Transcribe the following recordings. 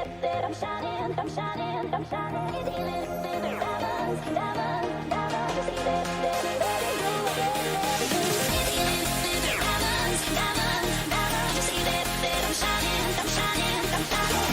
that I'm shining, I'm shining, I'm shining. You see that diamonds, diamonds, diamonds. You see that burning blue again, everything. Diamonds, diamonds, diamonds. You see that I'm shining, I'm shining, I'm shining.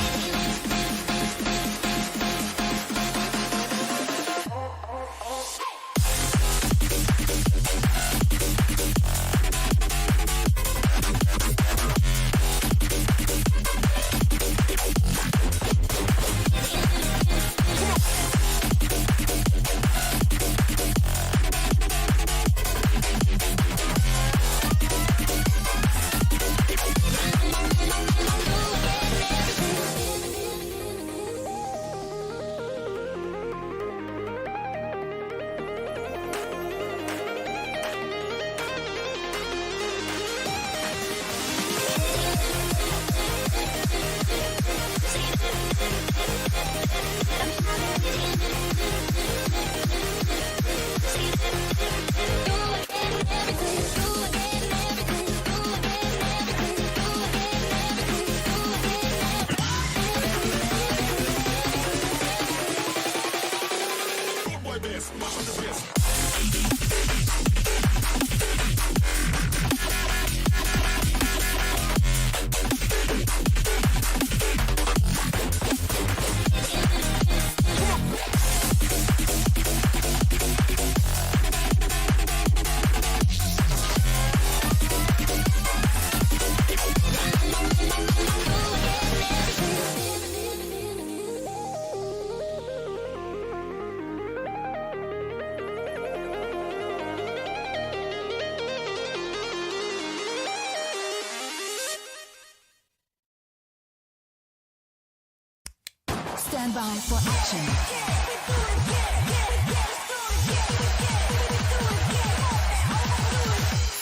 Stand by for action.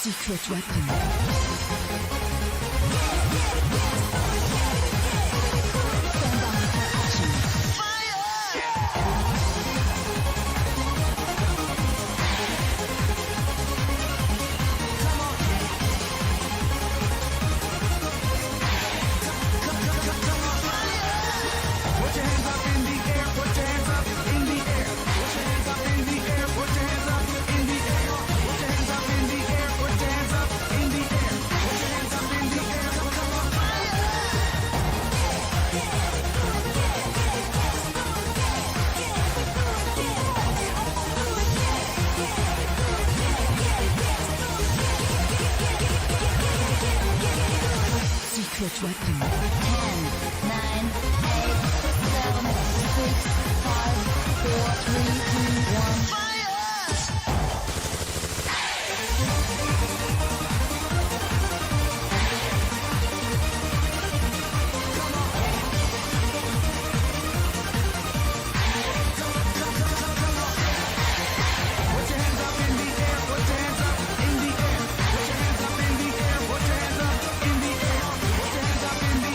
Secret weapon. Stand by for action. Put your hands up in the air, put your hands up in the air. Put your hands up in the air, put your hands up in the air. Put your hands up in the air, put your hands up in the air. Put your hands up in the air, come on, fire! Secret weapon. 10, 9, 8, 7, 6, 5, 4, 3, 2, 1. Fire! Put your hands up in the air, put your hands up in the air. Put your hands up in the air, put your hands up in the air. Put your hands up in the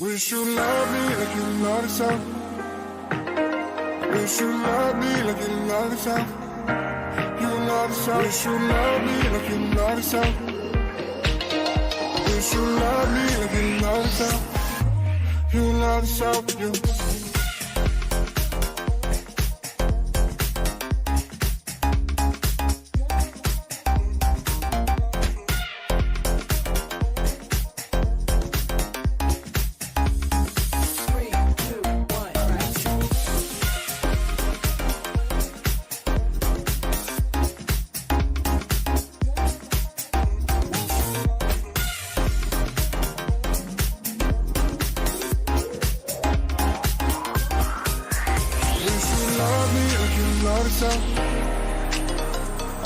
Wish you love me like you love yourself. Wish you love me like you love yourself. You love yourself. Wish you love me like you love yourself. Wish you love me like you love yourself. You love yourself, you.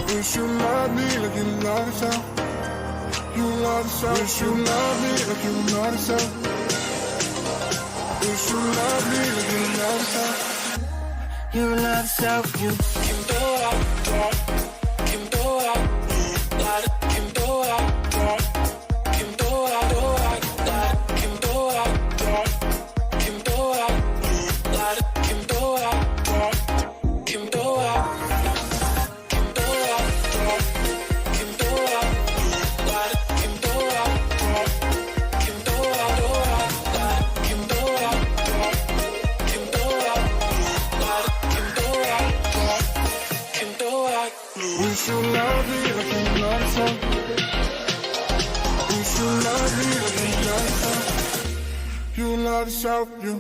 Wish you love me like you love yourself. You love yourself. Wish you love me like you love yourself. Wish you love me like you love yourself. You love yourself, you. Wish you love me like you love yourself. Wish you love me like you love yourself. You love yourself, you.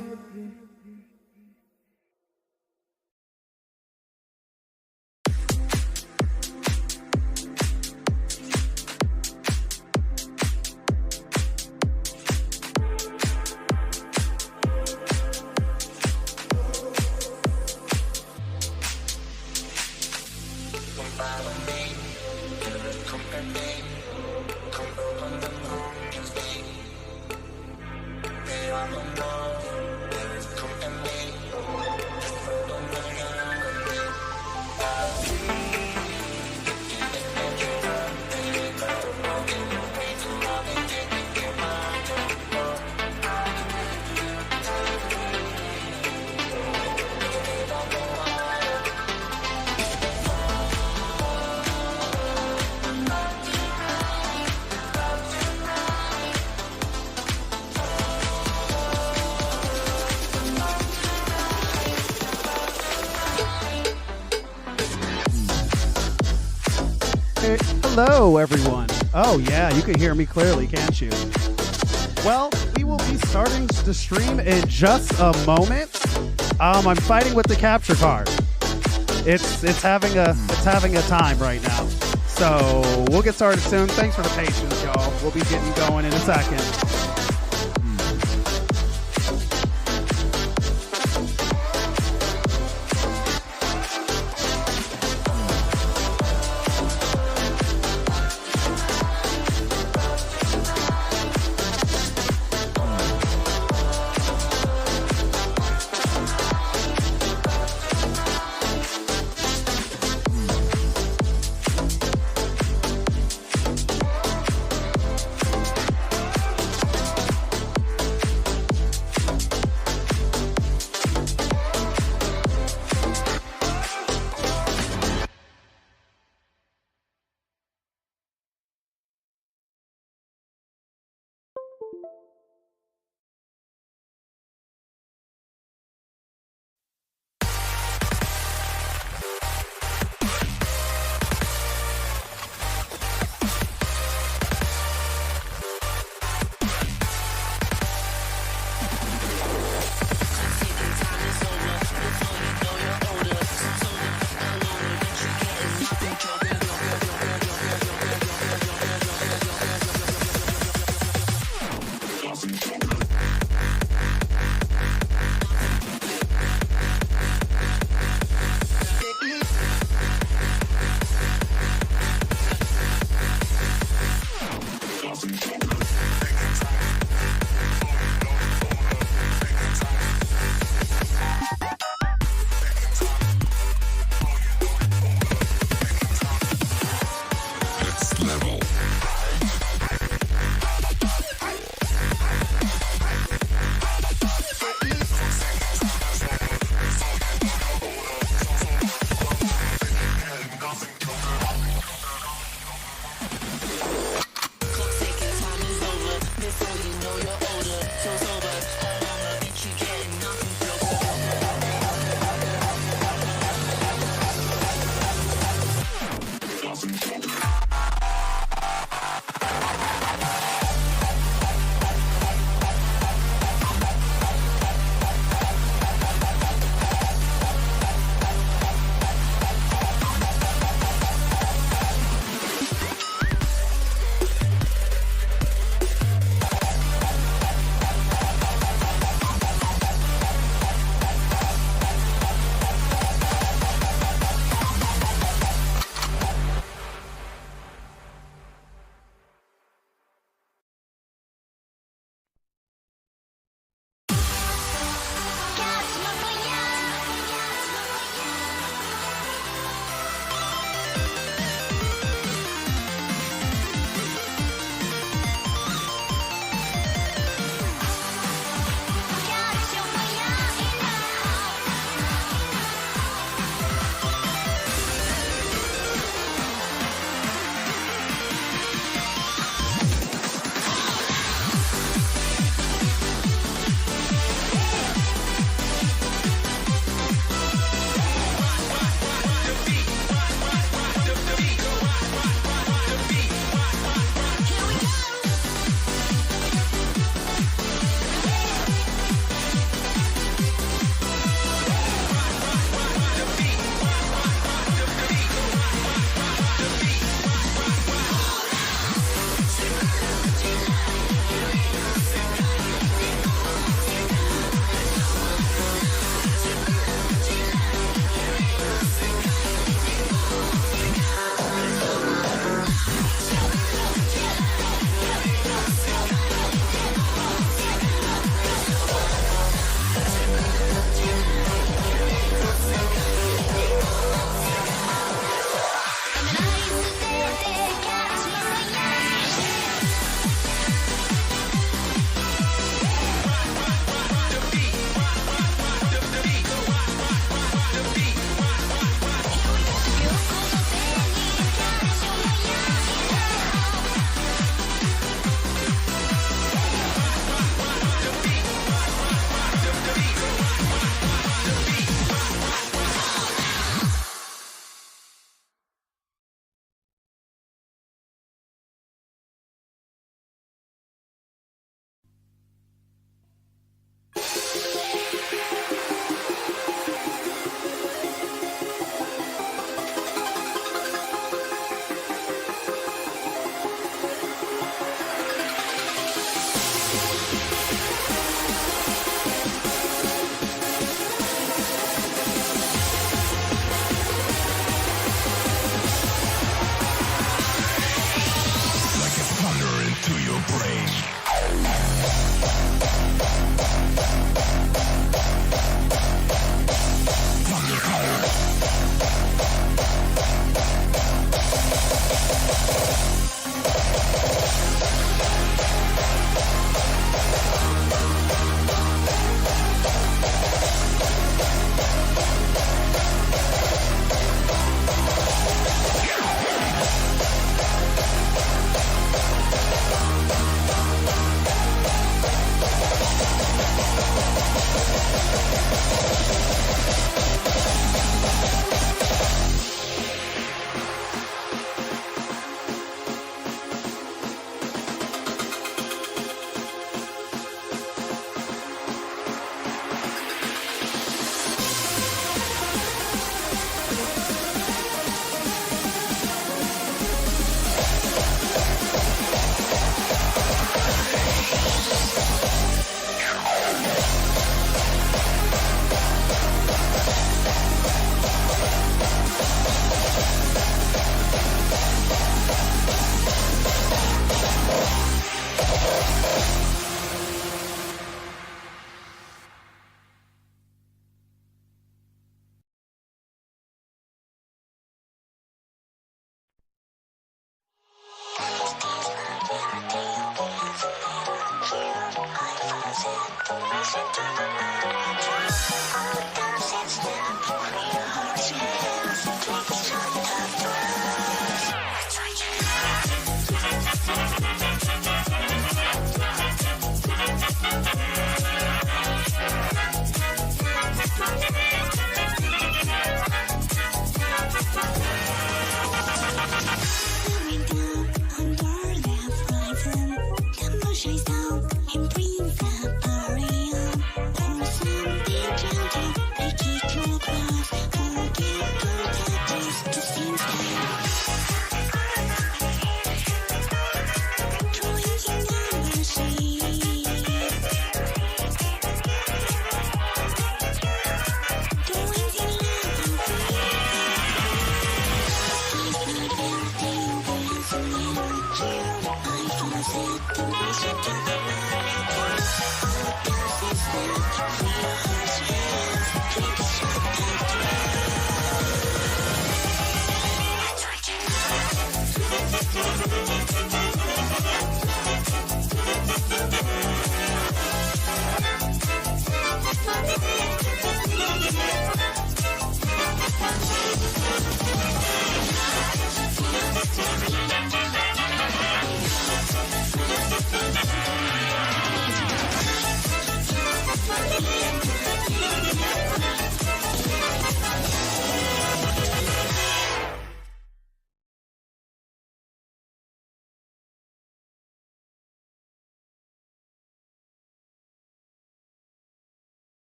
Hello, everyone. Oh, yeah, you can hear me clearly, can't you? Well, we will be starting the stream in just a moment. I'm fighting with the capture card. It's having a time right now. So we'll get started soon. Thanks for the patience, y'all. We'll be getting going in a second.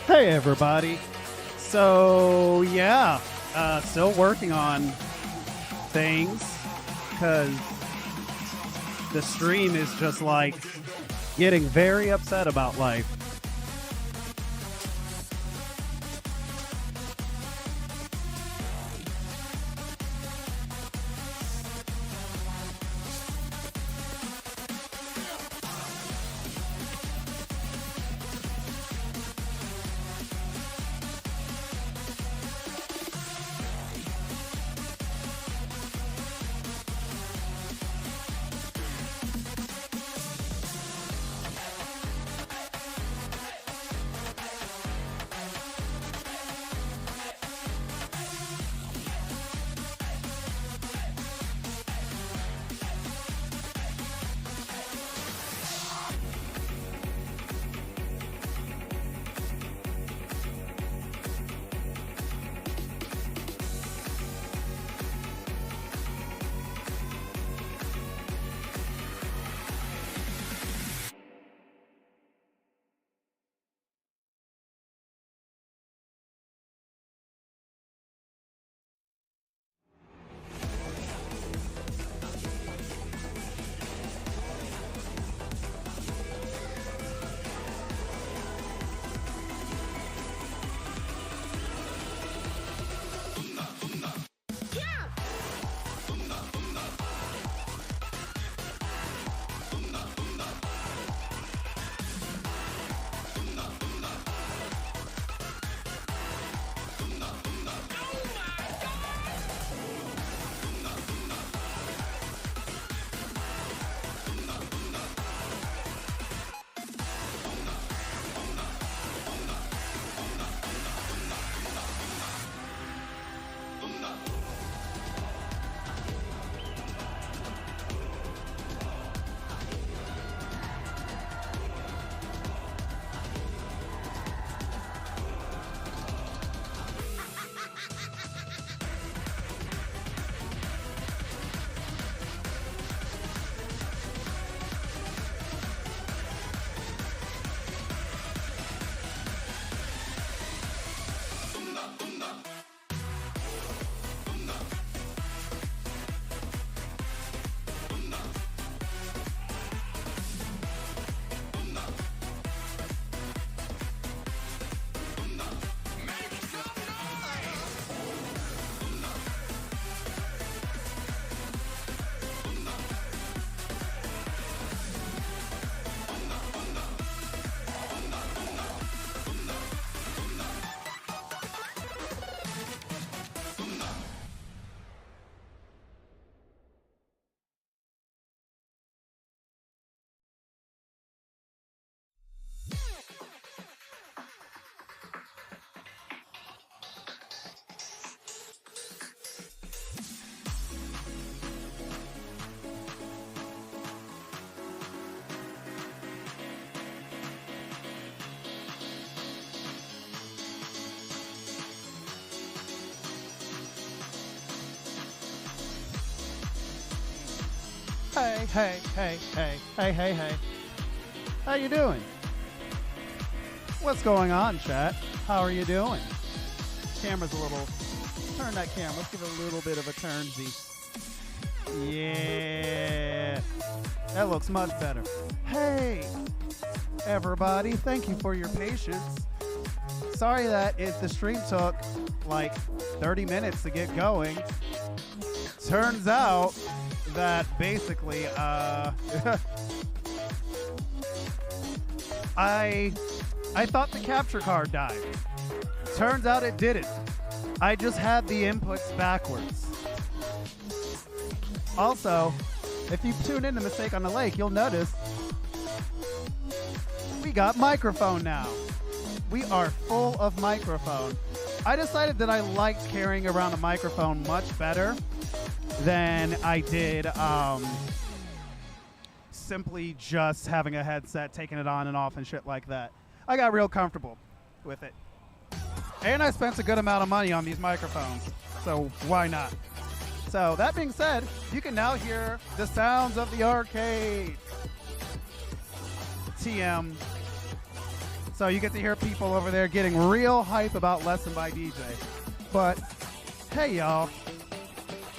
Hey everybody. So yeah, still working on things because the stream is just like getting very upset about life. Hey, hey, hey, hey, hey, hey, hey. How you doing? What's going on, chat? How are you doing? Camera's a little... Turn that camera. Let's give it a little bit of a turnsy. Yeah. That looks much better. Hey, everybody. Thank you for your patience. Sorry that the stream took like 30 minutes to get going. Turns out that basically I thought the capture card died. Turns out it didn't. I just had the inputs backwards. Also, if you tune in to Mistake on the Lake, you'll notice we got microphone now. We are full of microphone. I decided that I liked carrying around a microphone much better than I did simply just having a headset, taking it on and off and shit like that. I got real comfortable with it. And I spent a good amount of money on these microphones, so why not? So that being said, you can now hear the sounds of the arcade. TM. So you get to hear people over there getting real hype about Lesson by DJ. But hey y'all,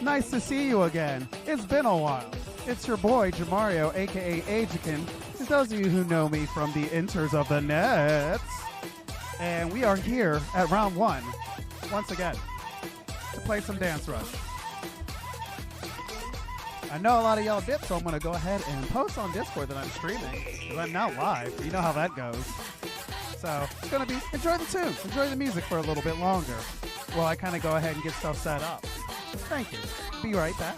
nice to see you again. It's been a while. It's your boy Jamario, aka Ajikin. To those of you who know me from the inters of the nets. And we are here at round one, once again, to play some Dance Rush. I know a lot of y'all did, so I'm going to go ahead and post on Discord that I'm streaming, because I'm now live. You know how that goes. So it's going to be, enjoy the tunes, enjoy the music for a little bit longer, while I kind of go ahead and get stuff set up. Thank you. Be right back.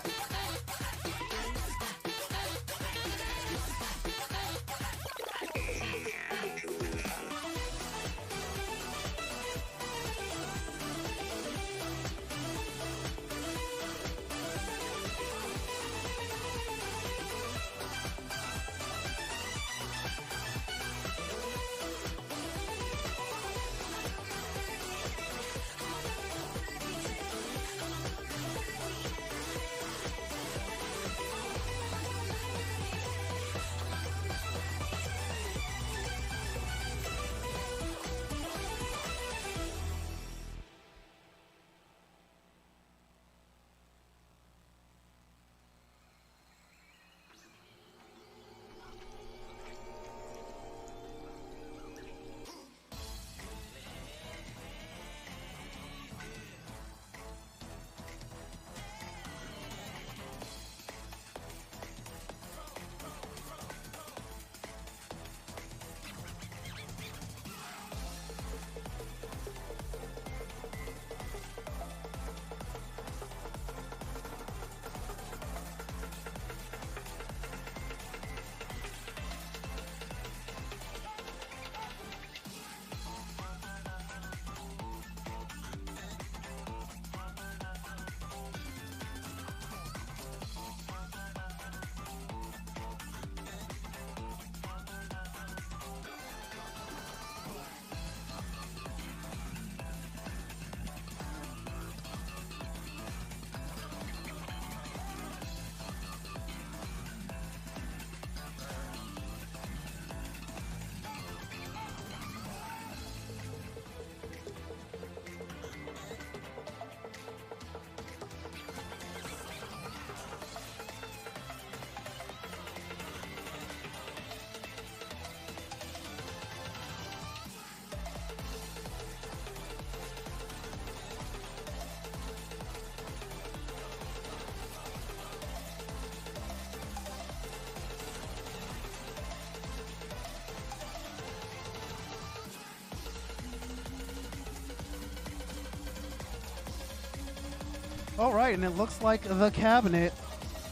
All right, and it looks like the cabinet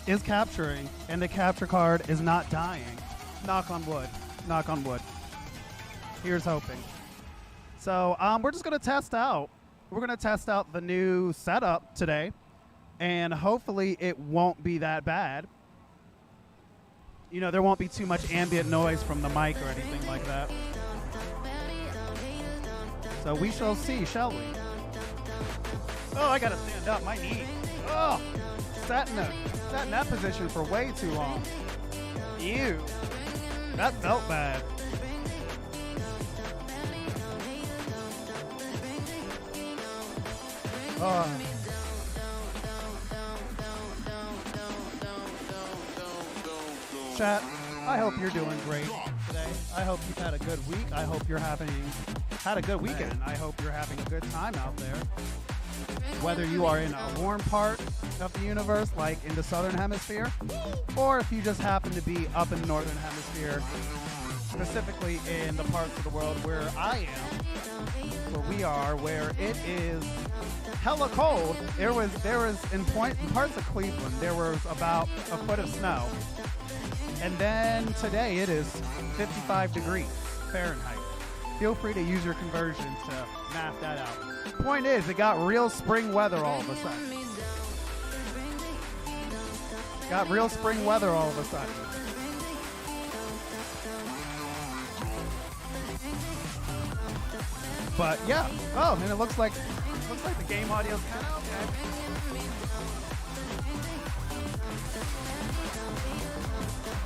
is capturing, and the capture card is not dying. Knock on wood. Knock on wood. Here's hoping. So we're just going to test out. We're going to test out the new setup today, and hopefully it won't be that bad. You know, there won't be too much ambient noise from the mic or anything like that. So we shall see, shall we? Oh, I gotta stand up. My knee. Oh, sat in that position for way too long. Ew. That felt bad. Chat, I hope you're doing great today. I hope you've had a good week. I hope you're had a good weekend. I hope you're having a good time out there. Whether you are in a warm part of the universe, like in the southern hemisphere, or if you just happen to be up in the northern hemisphere, specifically in the parts of the world where I am, where we are, where it is hella cold. There was in parts of Cleveland, there was about a foot of snow. And then today it is 55 degrees Fahrenheit. Feel free to use your conversions to map that out. Point is, it got real spring weather all of a sudden. Got real spring weather all of a sudden. But yeah. Oh, and it looks like the game audio's kind of okay.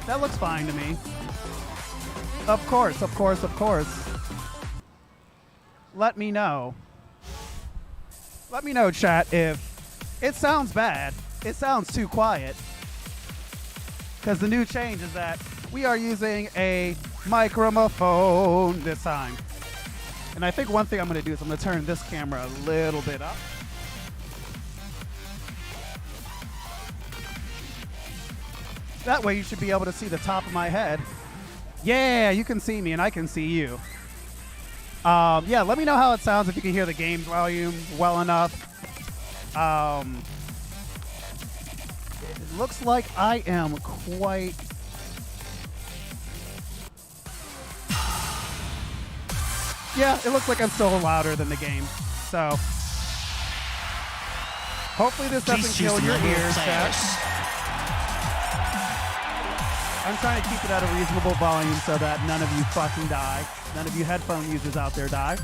That looks fine to me. Of course, of course, of course. Let me know. Let me know, chat, if it sounds bad. It sounds too quiet. Because the new change is that we are using a microphone this time. And I think one thing I'm going to do is I'm going to turn this camera a little bit up. That way you should be able to see the top of my head. Yeah, you can see me and I can see you. Yeah, let me know how it sounds if you can hear the game volume well enough. It looks like I am quite... Yeah, it looks like I'm still louder than the game. So, hopefully this doesn't kill your ears, chat. I'm trying to keep it at a reasonable volume so that none of you fucking die. None of you headphone users out there die.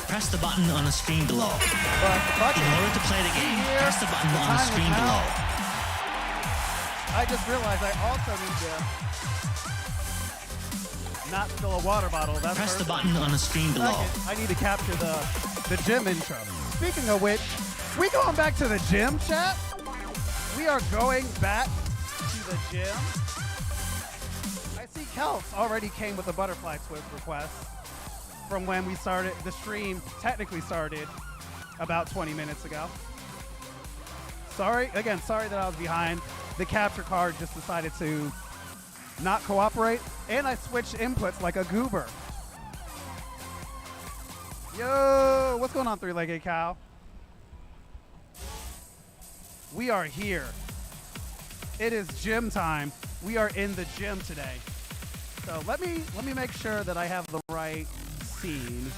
Press the button on the screen below. But In order to play the game, press the button on the screen below. I just realized I also need to not spill a water bottle. That's Press the first. button on the screen below. Second, I need to capture the gym intro. Speaking of which, we going back to the gym, chat? We are going back to the gym. I see Kelps already came with a butterfly twist request from when we started. The stream technically started about 20 minutes ago. Sorry that I was behind. The capture card just decided to not cooperate, and I switched inputs like a goober. Yo, what's going on, three-legged cow? We are here. It is gym time. We are in the gym today. So let me make sure that I have the right scene.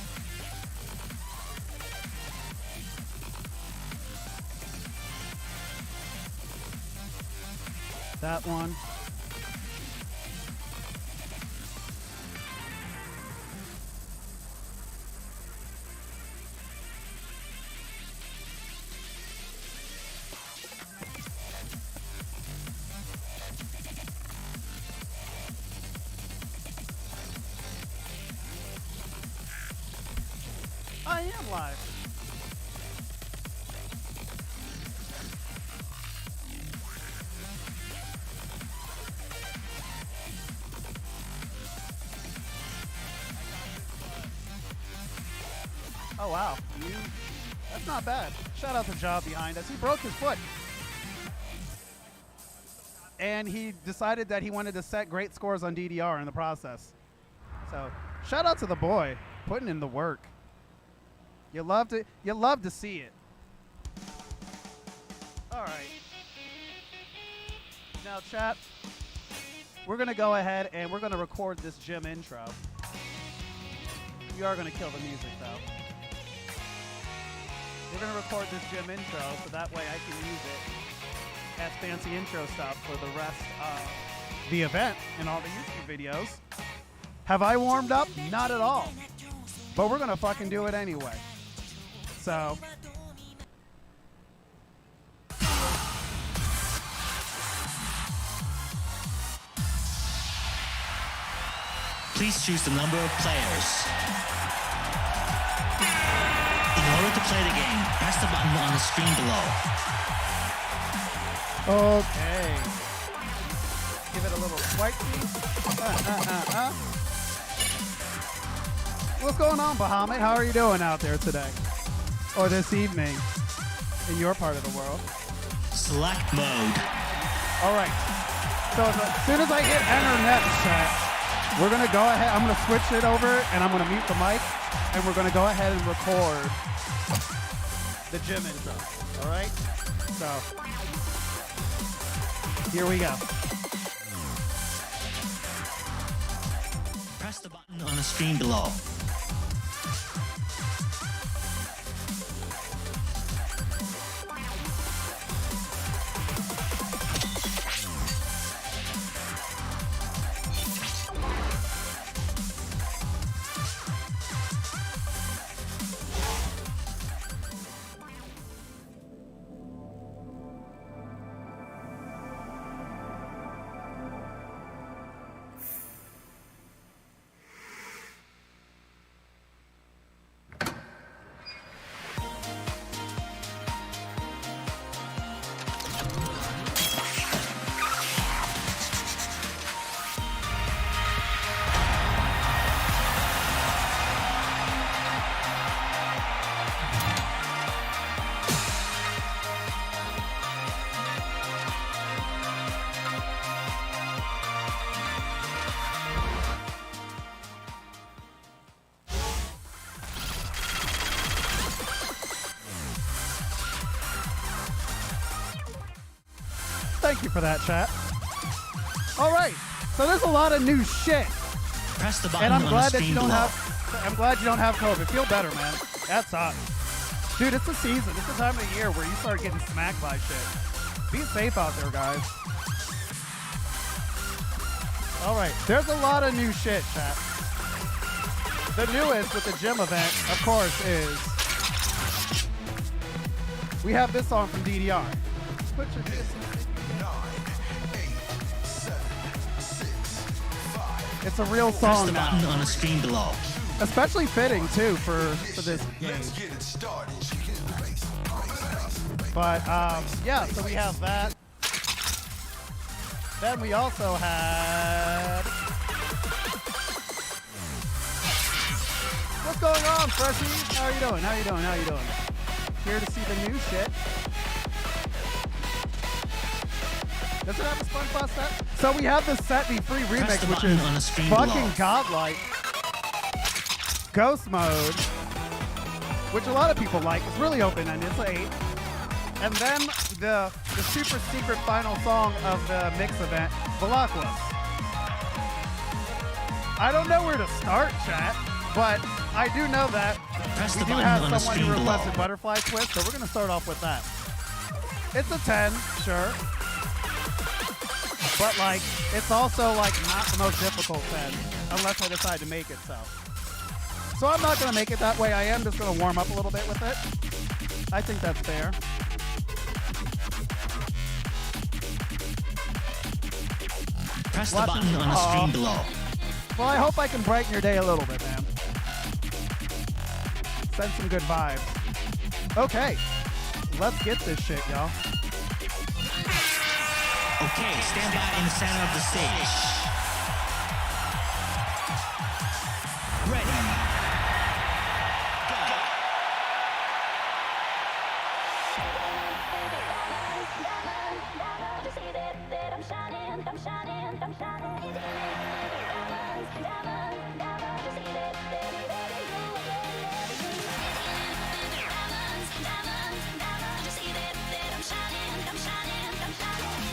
That one. I am live. Oh wow, that's not bad. Shout out to Job behind us. He broke his foot. And he decided that he wanted to set great scores on DDR in the process. So shout out to the boy, putting in the work. You love to see it. All right. Now, chat, we're gonna go ahead and we're gonna record this gym intro. We are gonna kill the music though. We're gonna record this gym intro so that way I can use it as fancy intro stuff for the rest of the event and all the YouTube videos. Have I warmed up? Not at all. But we're gonna fucking do it anyway. So please choose the number of players. In order to play the game, press the button on the screen below. Okay. Give it a little swipe. What's going on, Bahamut? How are you doing out there today? Or this evening in your part of the world? Select mode. All right. So as soon as I hit enter next, chat, we're going to go ahead. I'm going to switch it over, and I'm going to mute the mic, and we're going to go ahead and record the gym intro. All right? So here we go. Press the button on the screen below. Thank you for that, chat. All right, so there's a lot of new shit, Press the button and I'm on glad the that screen you don't below. have. I'm glad you don't have COVID. Feel better, man. That sucks, dude. It's the season. It's the time of the year where you start getting smacked by shit. Be safe out there, guys. All right, there's a lot of new shit, chat. The newest with the gym event, of course, is we have this song from DDR. Put your 9, 8, 7, 6, 5. It's a real Press song the now. button on the screen below. Especially fitting too for this game. Let's get it started. But yeah, so we have that. Then we also had. What's going on, Freshie? How are you doing? How you doing? How you doing? Here to see the new shit. Does it have a SpongeBob set? So we have the Set Me Free Press remix, the which button is on the screen fucking below. godlike. Ghost mode, which a lot of people like. It's really open-ended. It's an 8. And then the super secret final song of the mix event, Veloclus. I don't know where to start, chat, but I do know that Press we the do button have on the someone who screen below. requested Butterfly Twist, so we're going to start off with that. It's a 10, sure. But, like, it's also, like, not the most difficult 10, unless I decide to make it so. So I'm not going to make it that way. I am just going to warm up a little bit with it. I think that's fair. Press the Watching- button on the Aw. screen below. Well, I hope I can brighten your day a little bit, man. Send some good vibes. Okay, let's get this shit, y'all. Okay, stand by in the center of the stage. Ready. Go. Just see that I'm shining, I'm shining, I'm shining. Diamonds, diamonds, diamonds. Just see that diamonds, diamonds, diamonds. Just see that I'm shining, I'm shining, I'm shining.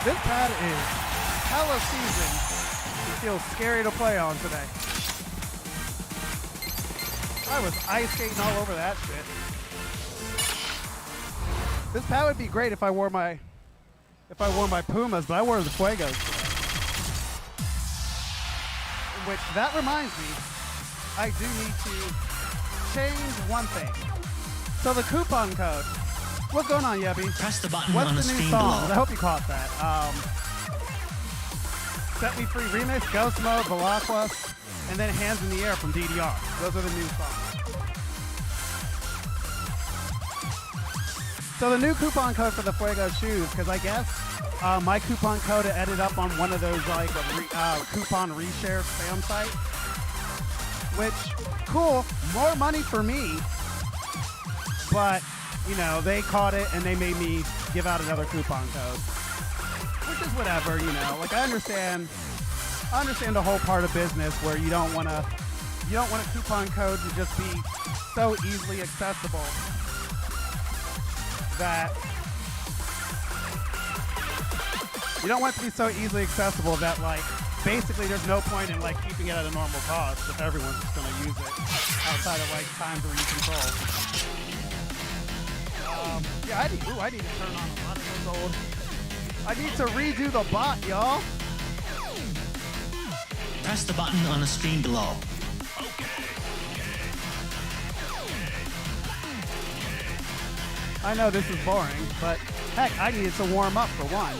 This pad is hella seasoned. It feels scary to play on today. I was ice skating all over that shit. This pad would be great if I wore my Pumas, but I wore the Fuegos. Which that reminds me, I do need to change one thing. So the coupon code. What's going on, Yebby? Press the button What's on the the new screen song? below. I hope you caught that. Set Me Free Remix, Ghost Mode, Velaqua, and then Hands in the Air from DDR. Those are the new songs. So the new coupon code for the Fuego shoes, because I guess my coupon code ended up on one of those like coupon reshare spam sites. Which, cool, more money for me, but you know, they caught it and they made me give out another coupon code. Which is whatever, you know. Like I understand the whole part of business where you don't want a coupon code to just be so easily accessible that like basically there's no point in like keeping it at a normal cost if everyone's just gonna use it outside of like times where you control. Yeah, I need to turn on a lot of those old. I need to redo the bot, y'all. Press the button on the screen below. I know this is boring, but heck, I needed to warm up for one.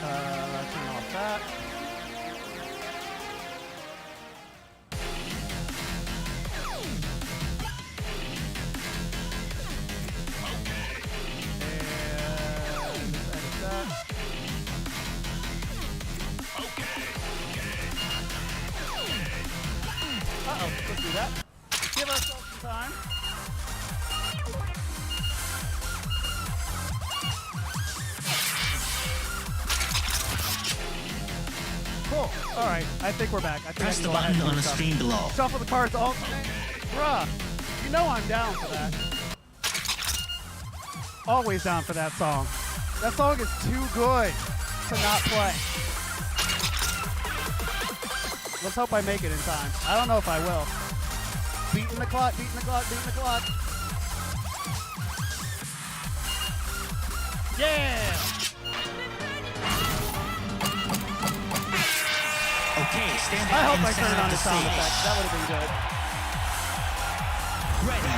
Turn off that. Uh-oh, let's do that. Give ourselves some time. Cool. All right, I think we're back. I think Press I the can go ahead button and on do the stuff. screen below. Shuffle the cards alternate. Bruh, you know I'm down for that. Always down for that song. That song is too good to not play. Let's hope I make it in time. I don't know if I will. Beating the clock, beating the clock, beating the clock. Yeah! Okay, stand I by hope and I set turned up on the a sound stage. effect. That would have been good. Ready.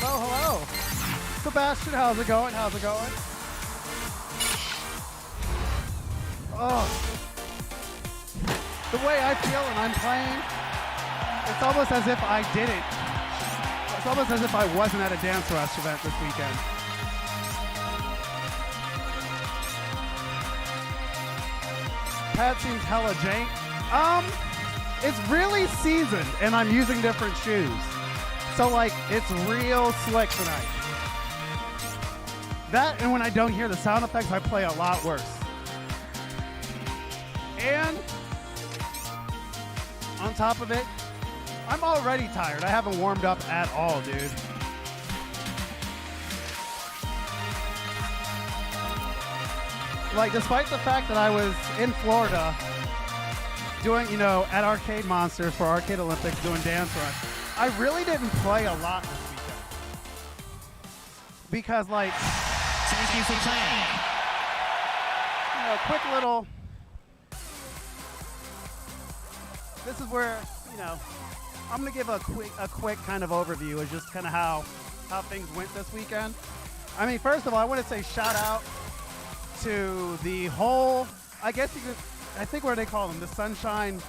hello, hello. Sebastian, how's it going? How's it going? Oh. The way I feel when I'm playing, it's almost as if I didn't. It's almost as if I wasn't at a Dance Rush event this weekend. Pat seems hella jank. It's really seasoned, and I'm using different shoes. So, like, it's real slick tonight. That, and when I don't hear the sound effects, I play a lot worse. And on top of it, I'm already tired. I haven't warmed up at all, dude. Like, despite the fact that I was in Florida doing, at Arcade Monsters for Arcade Olympics, doing Dance Rush, I really didn't play a lot this weekend. Because, like, Thank you for playing. Quick little... This is where, I'm going to give a quick kind of overview of just kind of how things went this weekend. I mean, first of all, I want to say shout out to the whole, I think what do they call them? The Sunshine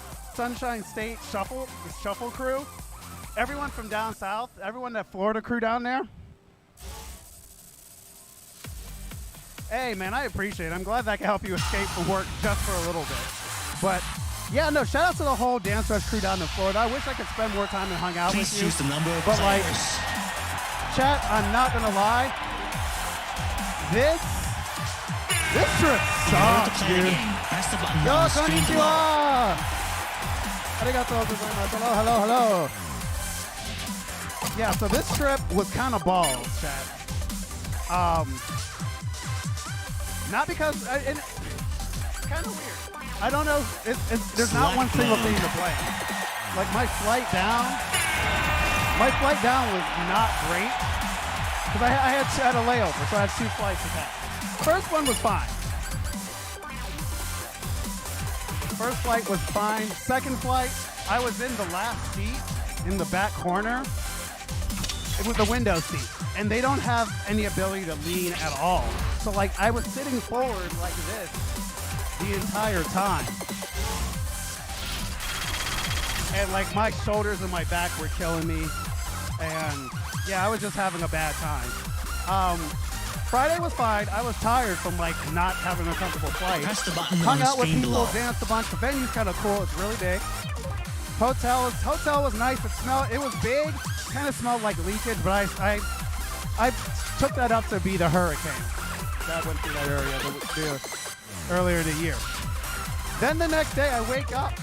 State Shuffle, the Shuffle crew. Everyone from down south, everyone that Florida crew down there. Hey, man, I appreciate it. I'm glad that can help you escape from work just for a little bit. But, yeah, no, shout out to the whole Dance Rush crew down in Florida. I wish I could spend more time and hung out Please with you. choose the number of But, like, players. chat, I'm not going to lie. This trip In order to sucks, play the dude. game, press the button Yo, on the screen below. konnichiwa! Arigatou gozaimasu. Hello, hello, hello. Yeah, so this trip was kind of balls, chat. Not because, it's kind of weird. I don't know, there's not one single thing to play. Like, my flight down was not great. Because I had a layover, so I had 2 flights to catch. First one was fine. First flight was fine. Second flight, I was in the last seat in the back corner. It was the window seat. And they don't have any ability to lean at all. So, like, I was sitting forward like this the entire time. And, like, my shoulders and my back were killing me. And, yeah, I was just having a bad time. Friday was fine. I was tired from, like, not having a comfortable flight. Press the button on Hung the out with screen people, below. danced a bunch. The venue's kind of cool. It's really big. Hotel was nice. It was big. Kind of smelled like leakage, but I took that up to be the hurricane that went through that area earlier in the year. Then the next day, I wake up.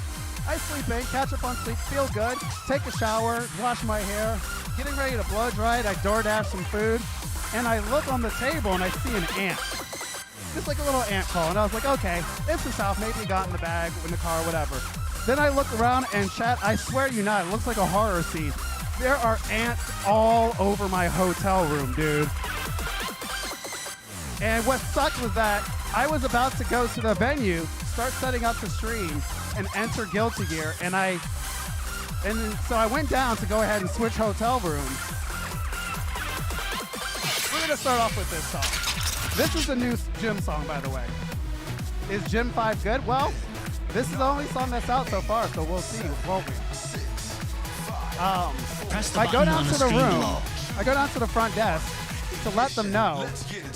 I sleep in, catch up on sleep, feel good, take a shower, wash my hair, getting ready to blow dry it. I DoorDash some food, and I look on the table and I see an ant. Just like a little ant call, and I was like, okay, it's the South. Maybe it got in the bag, in the car, whatever. Then I look around and chat, I swear to you not, it looks like a horror scene. There are ants all over my hotel room, dude. And what sucked was that I was about to go to the venue, start setting up the stream, and enter Guilty Gear, and so I went down to go ahead and switch hotel rooms. We're gonna start off with this song. This is the new Gym song, by the way. Is Gym 5 good? Well, this is the only song that's out so far, so we'll see, won't we? Press the I go button down on to the the screen room. below. I go down to the front desk to let them know,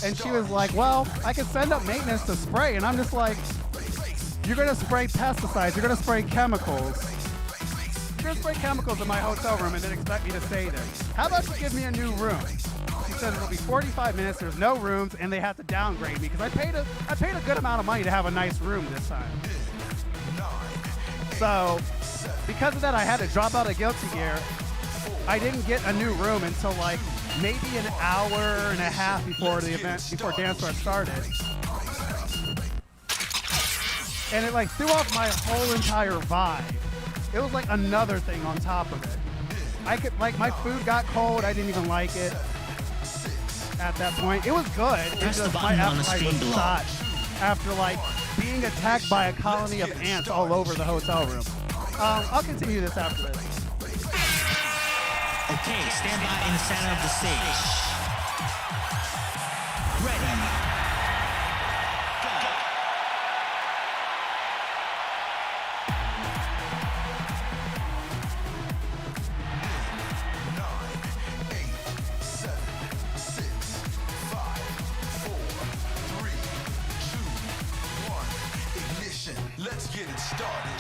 and she was like, well, I could send up maintenance to spray, and I'm just like, you're gonna spray pesticides, you're gonna spray chemicals. You're gonna spray chemicals in my hotel room and then expect me to stay there. How about you give me a new room? She said it'll be 45 minutes, there's no rooms, and they have to downgrade me because I paid a good amount of money to have a nice room this time. So, because of that, I had to drop out of Guilty Gear. I didn't get a new room until like maybe an hour and a half before the event, before Dance Rush started. And it like threw off my whole entire vibe. It was like another thing on top of it. My food got cold, I didn't even like it at that point. It was good. Press the It's just my button on the appetite screen was below. shot after like being attacked by a colony of ants all over the hotel room. I'll continue this after this. Okay, stand by in the center of the stage. Ready. Go. 9, 8, 7, 6, 5, 4, 3, 2, 1. Ignition. Let's get it started.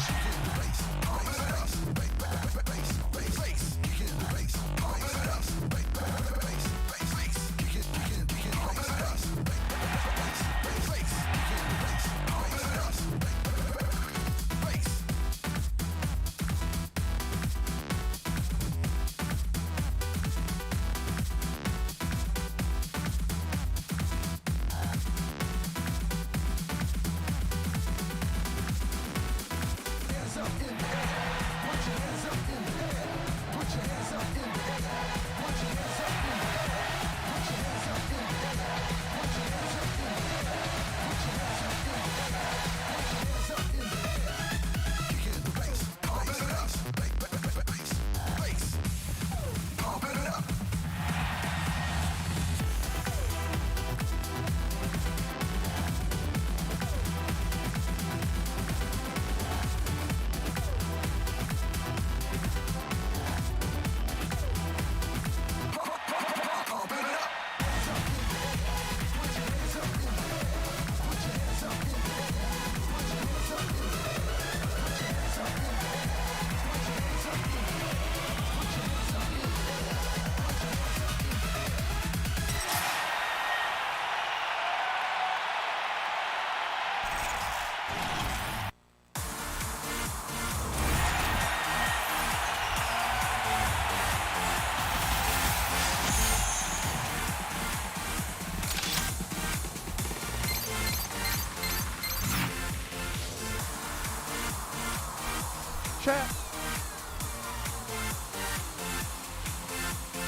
Chat.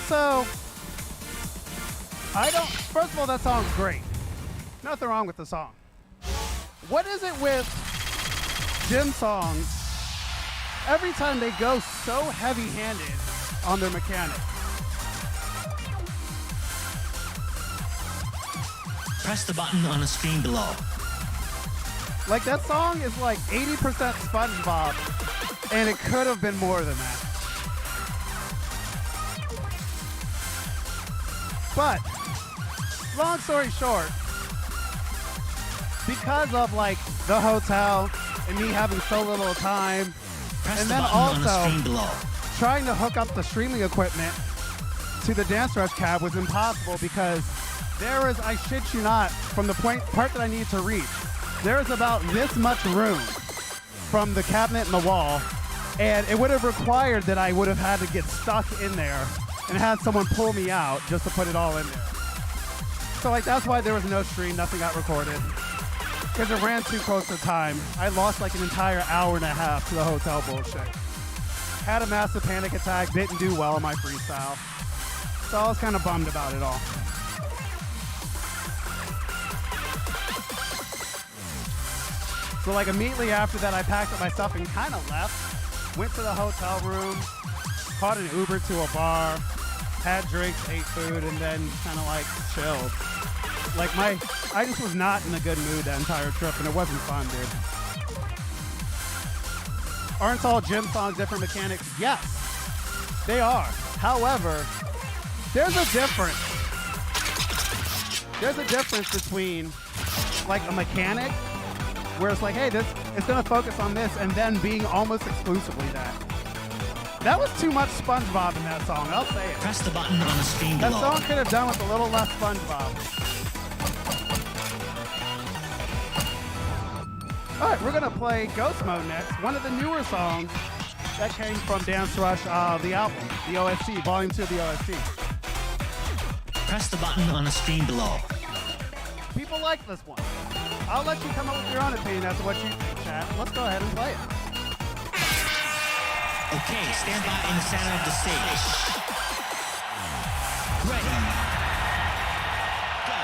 So, first of all, that song's great. Nothing wrong with the song. What is it with gym songs? Every time they go so heavy-handed on their mechanics. Press the button on the screen below. Like, that song is like 80% SpongeBob, and it could have been more than that. But, long story short, because of like the hotel and me having so little time, Press and the then button on the also screen below. trying to hook up the streaming equipment to the Dance Rush cab was impossible because there is, I shit you not, from the part that I need to reach, there is about this much room from the cabinet and the wall, and it would have required that I would have had to get stuck in there and had someone pull me out just to put it all in there. So like that's why there was no stream, nothing got recorded. Because it ran too close to time. I lost like an entire hour and a half to the hotel bullshit. Had a massive panic attack, didn't do well in my freestyle. So I was kind of bummed about it all. So like immediately after that, I packed up my stuff and kind of left. Went to the hotel room, caught an Uber to a bar, had drinks, ate food, and then kind of like chilled. Like I just was not in a good mood that entire trip, and it wasn't fun, dude. Aren't all gym songs different mechanics? Yes, they are. However, there's a difference. There's a difference between like a mechanic where it's like, hey, it's gonna focus on this, and then being almost exclusively that. That was too much SpongeBob in that song, I'll say it. Press the button on the screen That below. song could have done with a little less SpongeBob. All right, we're gonna play Ghost Mode next, one of the newer songs that came from Dance Rush, the album, the OST, Volume 2 of the OST. Press the button on the screen below. People like this one. I'll let you come up with your own opinion as to what you think, chat. Let's go ahead and play it. Okay, stand by in the center of the stage. Ready. Go.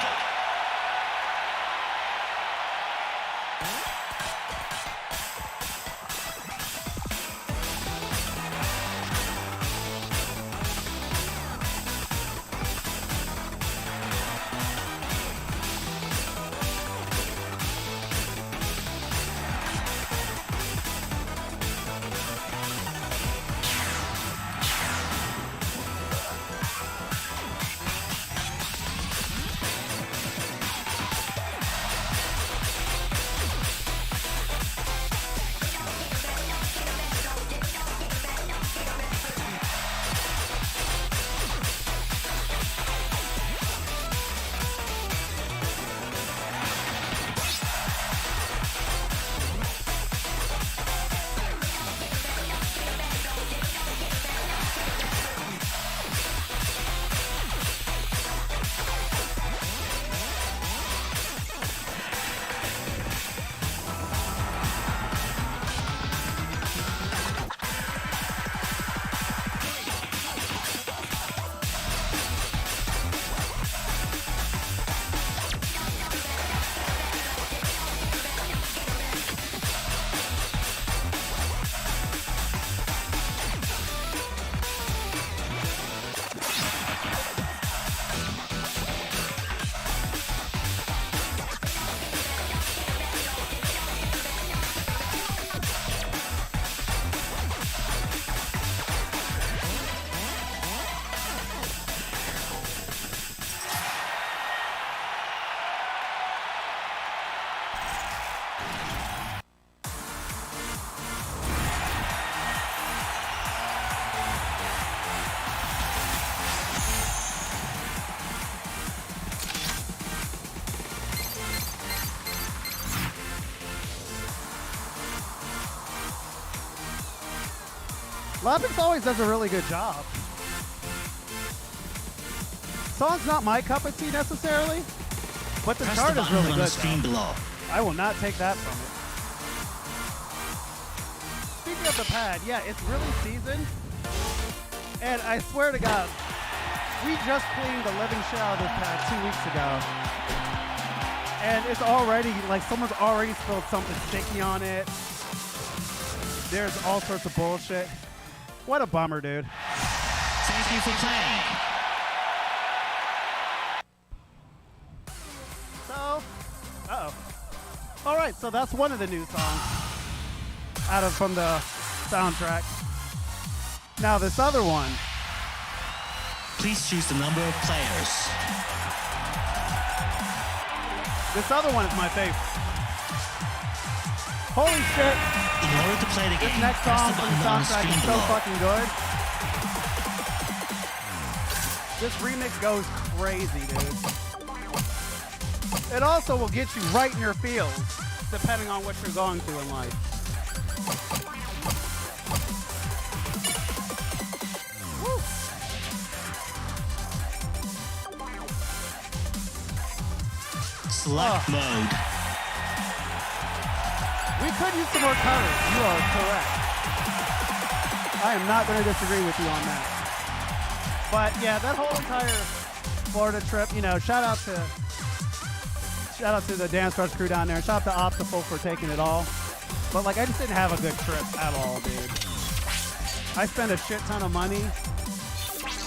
Lapix always does a really good job. Song's not my cup of tea necessarily, but the Press chart the is button really on the good. screen though. below. I will not take that from it. Speaking of the pad, yeah, it's really seasoned. And I swear to God, we just cleaned the living shit out of this pad 2 weeks ago. And it's already, like, someone's already spilled something sticky on it. There's all sorts of bullshit. What a bummer, dude. Thank you for playing. So, all right, so that's one of the new songs from the soundtrack. Now this other one. Please choose the number of players. This other one is my favorite. Holy shit! In order to play the This game, next press song the from button the on the soundtrack screen is so below. fucking good. This remix goes crazy, dude. It also will get you right in your feels, depending on what you're going through in life. Woo. Select mode. We could use some more coverage. You are correct. I am not going to disagree with you on that. But yeah, that whole entire Florida trip, you know, shout out to the Dance Rush crew down there. Shout out to Optiful for taking it all. But like, I just didn't have a good trip at all, dude. I spent a shit ton of money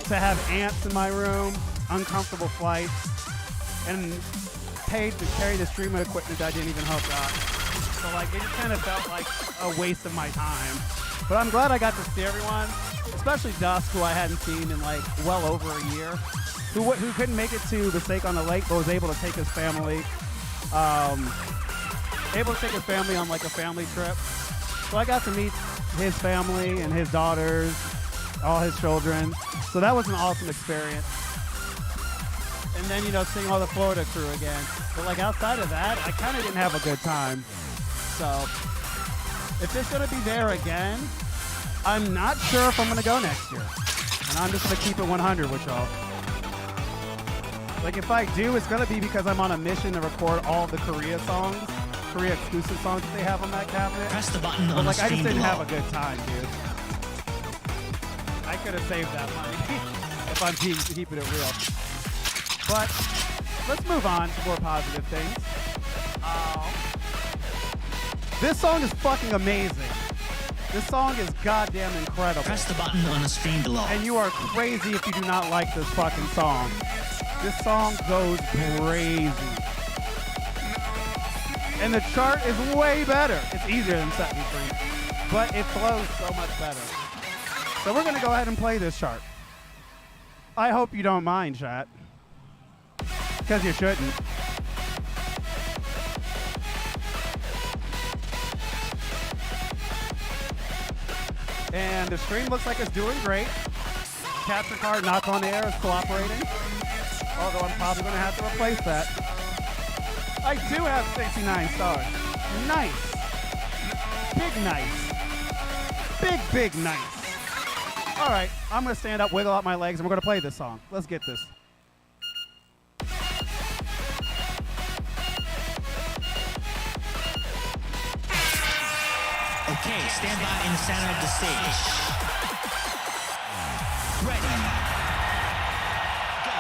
to have ants in my room, uncomfortable flights, and paid to carry the streaming equipment that I didn't even hook up. So like, it just kind of felt like a waste of my time. But I'm glad I got to see everyone, especially Dusk, who I hadn't seen in like well over a year, who couldn't make it to the Stake on the Lake, but was able to take his family, on like a family trip. So I got to meet his family and his daughters, all his children. So that was an awesome experience. And then, you know, seeing all the Florida crew again. But like outside of that, I kind of didn't have a good time. So if it's going to be there again, I'm not sure if I'm going to go next year. And I'm just going to keep it 100 with y'all. Like if I do, it's going to be because I'm on a mission to record all the Korea songs, Korea exclusive songs that they have on that cabinet. Press the button But on the like I just screen didn't below. have a good time, dude. I could have saved that money if I'm keeping it real. But let's move on to more positive things. This song is fucking amazing. This song is goddamn incredible. Press the button on the screen below. And you are crazy if you do not like this fucking song. This song goes crazy. And the chart is way better. It's easier than Set Me Free, but it flows so much better. So we're gonna go ahead and play this chart. I hope you don't mind, chat. Because you shouldn't. And the stream looks like it's doing great. Capture card not on air is cooperating. Although I'm probably going to have to replace that. I do have 69 stars. Nice. Big nice. Big nice. All right, I'm going to stand up, wiggle out my legs, and we're going to play this song. Let's get this. Okay, stand by in the center of the stage. Ready. Go.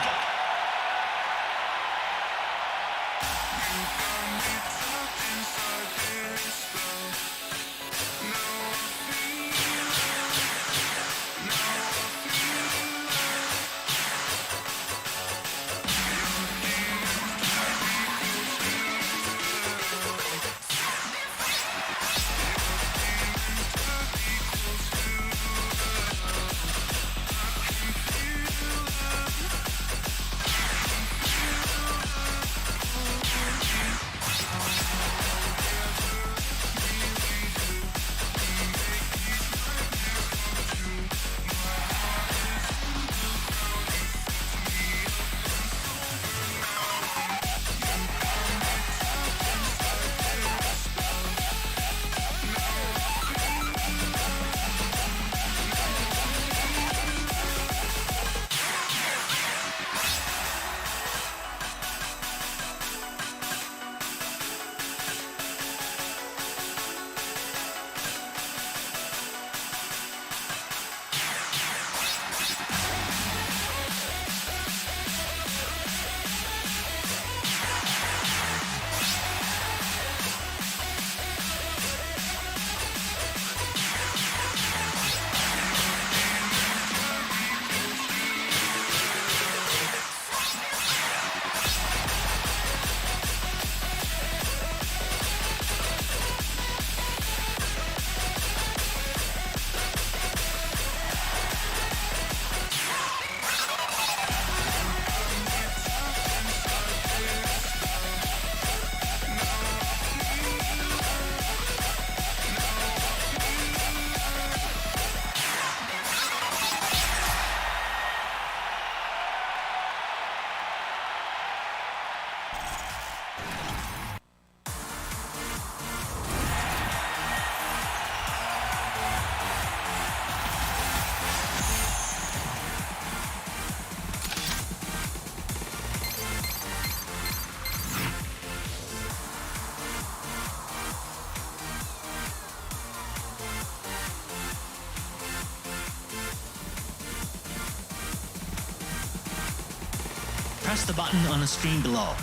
Press the button on the screen below.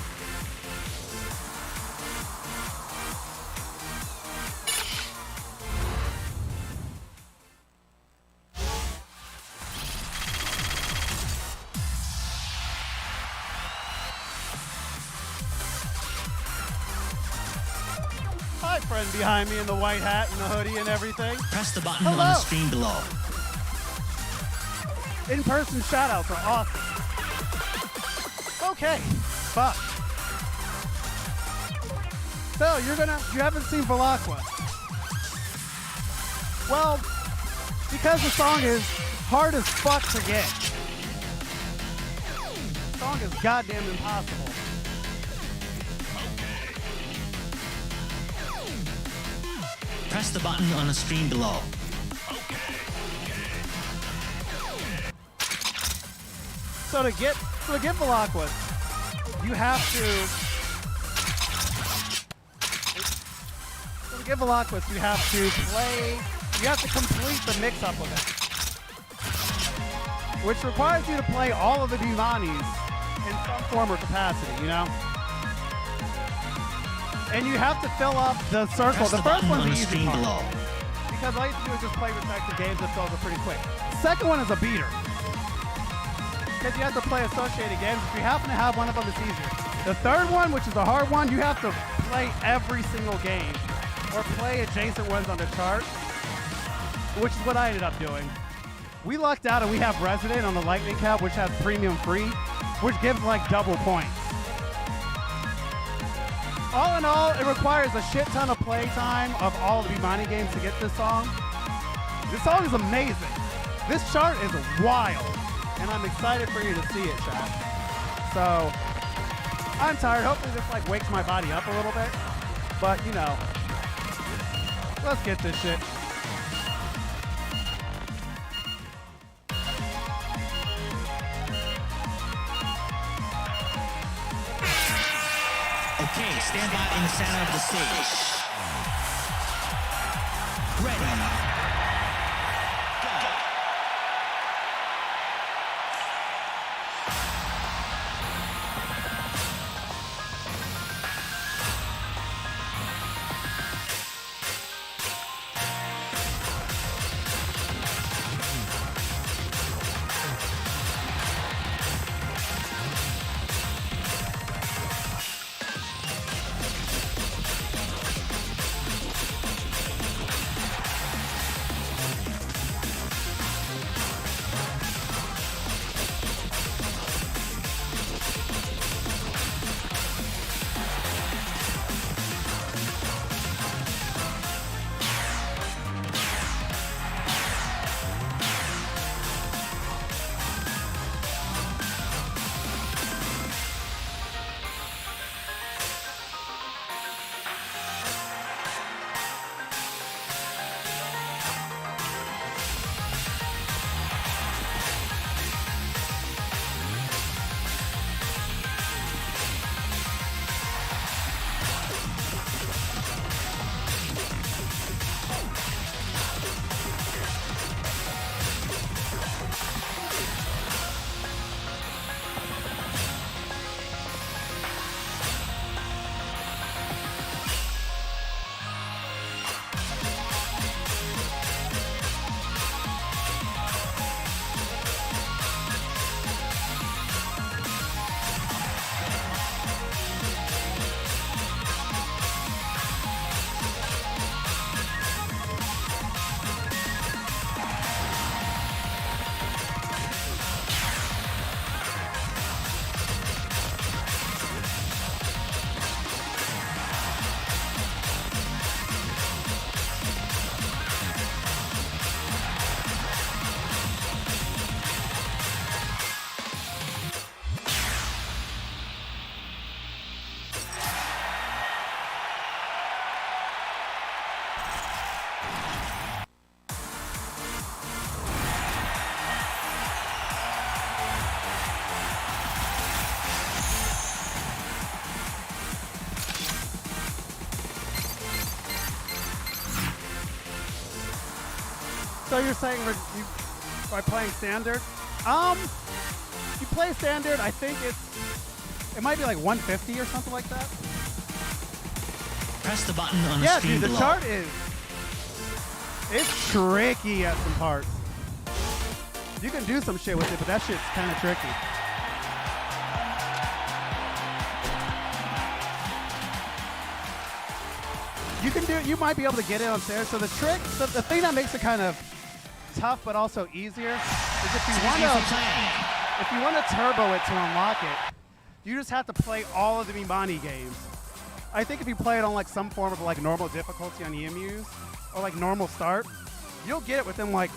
Hi, friend behind me in the white hat and the hoodie and everything. Press the button Hello. on the screen below. In-person shoutouts are awesome. Okay, fuck. So you haven't seen Velocua. Well, because the song is hard as fuck to get. The song is goddamn impossible. Press the button on the screen below. So to get Velocua, you have to. So to get Velocua, you have to play. You have to complete the mix-up of it, which requires you to play all of the Divanis in some form or capacity. You know. And you have to fill up the circle. Press The the first button one's on the the easy screen part. below. Because all you have to do is just play respective games that fills it pretty quick. Second one is a beater. Because you have to play associated games. If you happen to have one of them, it's easier. The third one, which is a hard one, you have to play every single game or play adjacent ones on the chart, which is what I ended up doing. We lucked out and we have Resident on the Lightning Cap, which has premium free, which gives like double points. All in all, it requires a shit ton of play time of all the Bimani games to get this song. This song is amazing. This chart is wild, and I'm excited for you to see it, chat. So, I'm tired. Hopefully this like wakes my body up a little bit. But, you know, let's get this shit. Okay, stand by in the center of the stage. Ready. Go. So you're saying by playing standard? You play standard, I think it might be like 150 or something like that. Press the button on the Yeah, screen dude, the below. chart it's tricky at some parts. You can do some shit with it, but that shit's kind of tricky. You might be able to get it on stairs. So the trick, the thing that makes it kind of tough but also easier is if you want to turbo it to unlock it, you just have to play all of the Mimani games. I think if you play it on like some form of like normal difficulty on EMUs or like normal start, you'll get it within like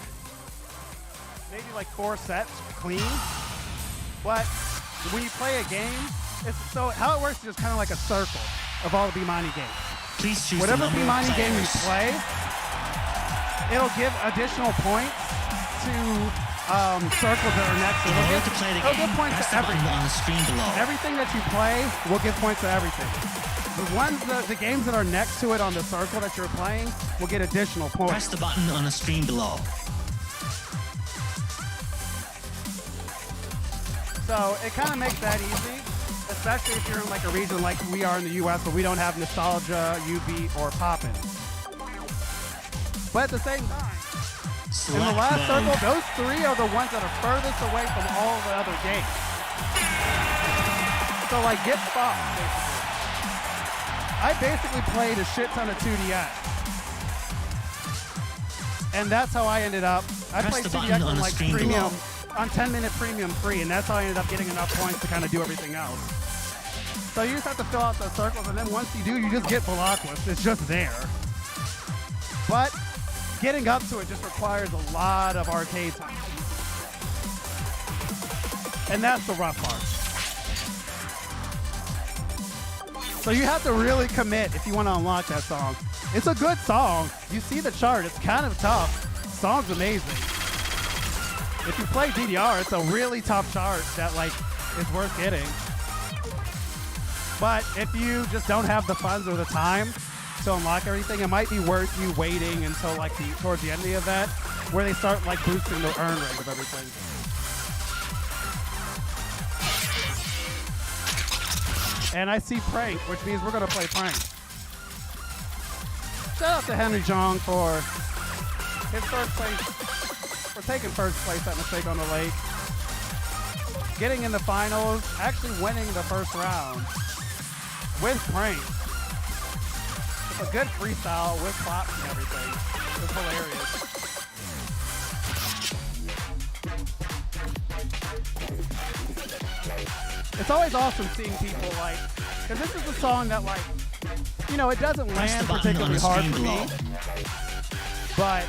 maybe like 4 sets clean. But when you play a game, so how it works is just kind of like a circle of all the Bimani games. Please choose Whatever the number of Bimani game you players. play, it'll give additional points to circles that are next to In order it. to play the It'll game, give points press to the button everything. on the screen below. Everything that you play will give points to everything. The games that are next to it on the circle that you're playing will get additional points. Press the button on the screen below. So it kind of makes that easy, especially if you're in like a region like we are in the US where we don't have Nostalgia, UB, or Poppin'. But at the same time, in the last circle, those 3 are the ones that are furthest away from all the other games. So like get fucked, basically. I basically played a shit ton of 2DS. And that's how I ended up. I Press played the button 2DS on on the like screen premium, below. on 10-minute premium free, and that's how I ended up getting enough points to kind of do everything else. So you just have to fill out those circles, and then once you do, you just get Velocless. It's just there. But getting up to it just requires a lot of arcade time. And that's the rough part. So you have to really commit if you want to unlock that song. It's a good song. You see the chart. It's kind of tough. Song's amazing. If you play DDR, it's a really tough chart that like is worth getting. But if you just don't have the funds or the time to unlock everything, it might be worth you waiting until like towards the end of the event where they start like boosting the earn rate of everything. And I see Prank, which means we're gonna play Prank. Shout out to Henry Jong for his first place, for taking first place at Mistake on the Lake. Getting in the finals, actually winning the first round with Prank. It's a good freestyle with claps and everything. It's hilarious. It's always awesome seeing people like, because this is a song that like, you know, it doesn't Press land the button on particularly the hard screen for me. below. But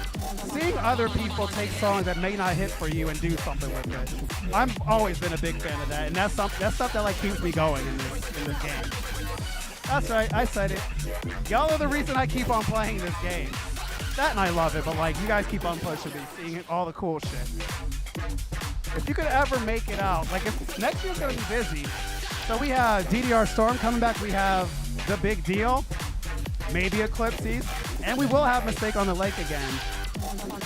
seeing other people take songs that may not hit for you and do something with it, I've always been a big fan of that, and that's stuff that like keeps me going in this game. That's right, I said it. Y'all are the reason I keep on playing this game. That and I love it, but like you guys keep on pushing me, seeing all the cool shit. If you could ever make it out, like if next year's gonna be busy. So we have DDR Storm coming back. We have The Big Deal, maybe Eclipses, and we will have Mistake on the Lake again.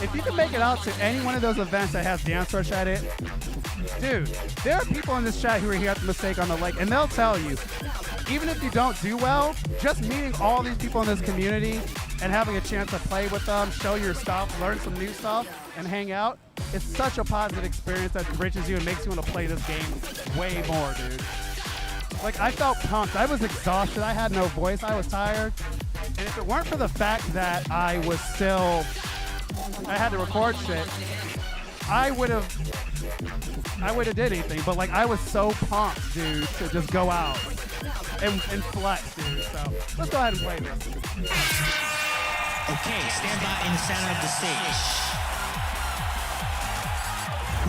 If you can make it out to any one of those events that has Dance Rush at it, dude, there are people in this chat who are here at the Mistake on the Lake, and they'll tell you, even if you don't do well, just meeting all these people in this community and having a chance to play with them, show your stuff, learn some new stuff, and hang out, it's such a positive experience that enriches you and makes you want to play this game way more, dude. Like, I felt pumped. I was exhausted. I had no voice. I was tired. And if it weren't for the fact that I had to record shit, I would have did anything. But like, I was so pumped, dude, to just go out and flex, dude. So let's go ahead and play this. Okay, stand by in the center of the stage.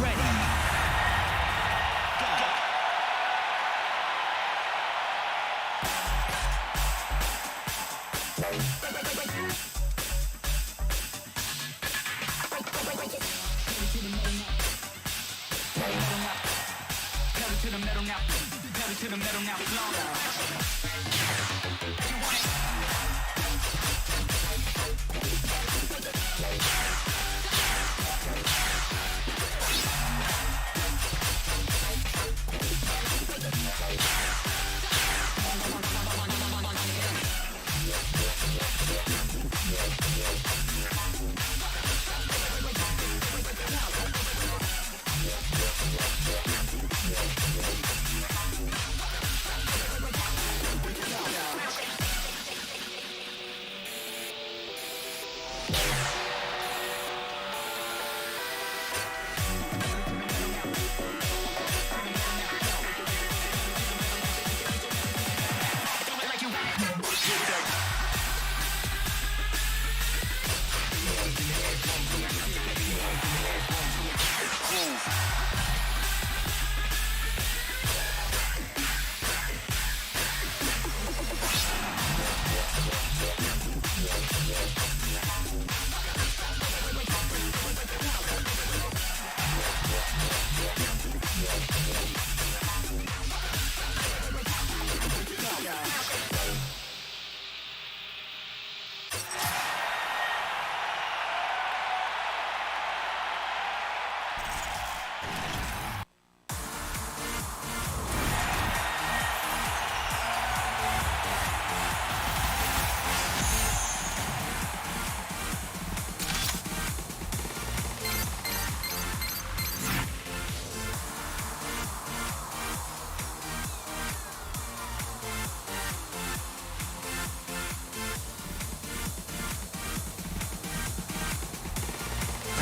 Ready.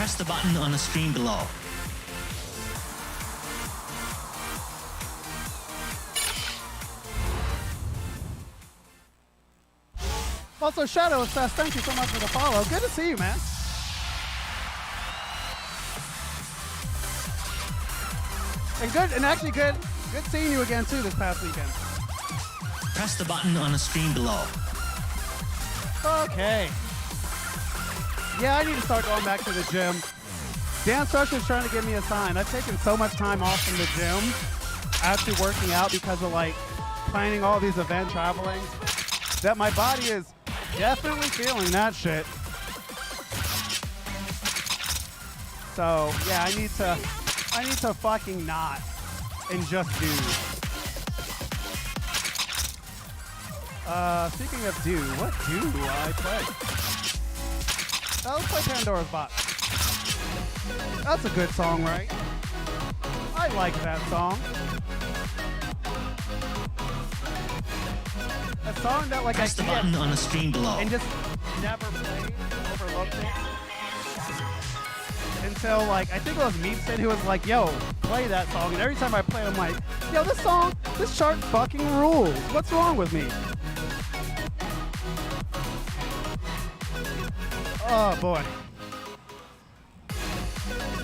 Press the button on the screen below. Also, Shadow Assess, thank you so much for the follow. Good to see you, man. And actually good seeing you again too this past weekend. Press the button on the screen below. Okay. Yeah, I need to start going back to the gym. Dan Structure's trying to give me a sign. I've taken so much time off from the gym, actually working out because of like planning all these event traveling, that my body is definitely feeling that shit. So yeah, I need to fucking not and just do. Speaking of do, what do I play? Let's play Pandora's Box. That's a good song, right? I like that song. A song that like Press the button on the screen below. and just never played, overlooked it. Until like, I think it was Meepson who was like, yo, play that song. And every time I play it, I'm like, yo, this chart fucking rules. What's wrong with me? Oh boy.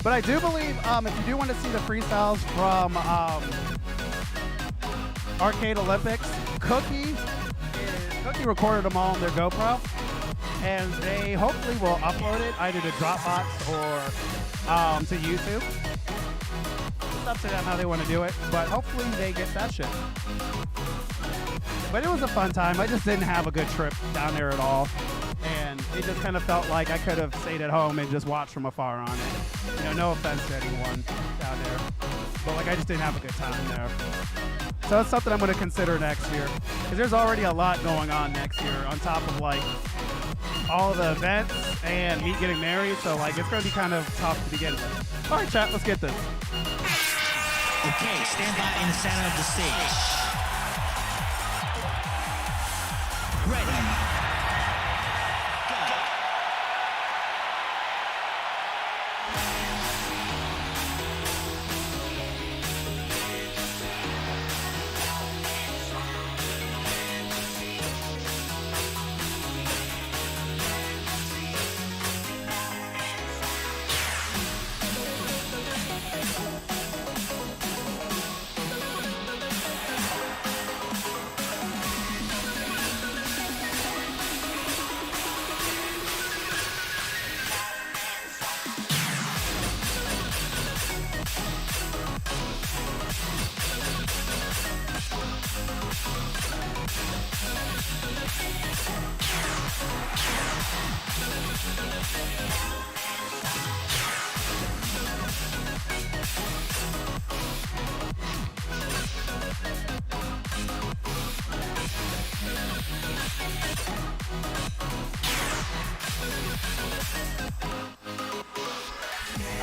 But I do believe if you do want to see the freestyles from Arcade Olympics, Cookie recorded them all on their GoPro, and they hopefully will upload it either to Dropbox or to YouTube. It's up to them how they want to do it, but hopefully they get that shit. But it was a fun time. I just didn't have a good trip down there at all. And it just kind of felt like I could have stayed at home and just watched from afar on it. You know, no offense to anyone down there. But like, I just didn't have a good time there. So it's something I'm going to consider next year. Because there's already a lot going on next year on top of like all the events and me getting married. So like, it's going to be kind of tough to begin with. All right, chat, let's get this. Okay, stand by in the center of the stage. Ready.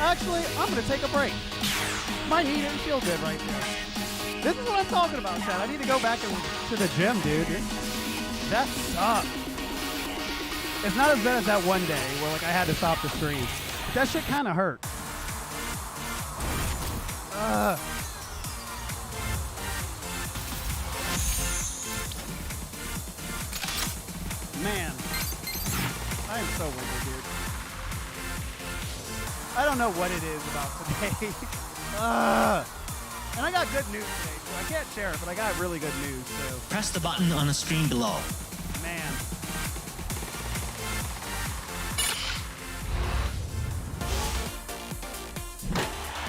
Actually, I'm going to take a break. My knee didn't feel good right there. This is what I'm talking about, Chad. I need to go back to the gym, dude. That sucked. It's not as bad as that one day where like I had to stop the stream. But that shit kind of hurt. Man, I am so winded, dude. I don't know what it is about today. And I got good news today, so I can't share it, but I got really good news, too. Press the button on the screen below. Man.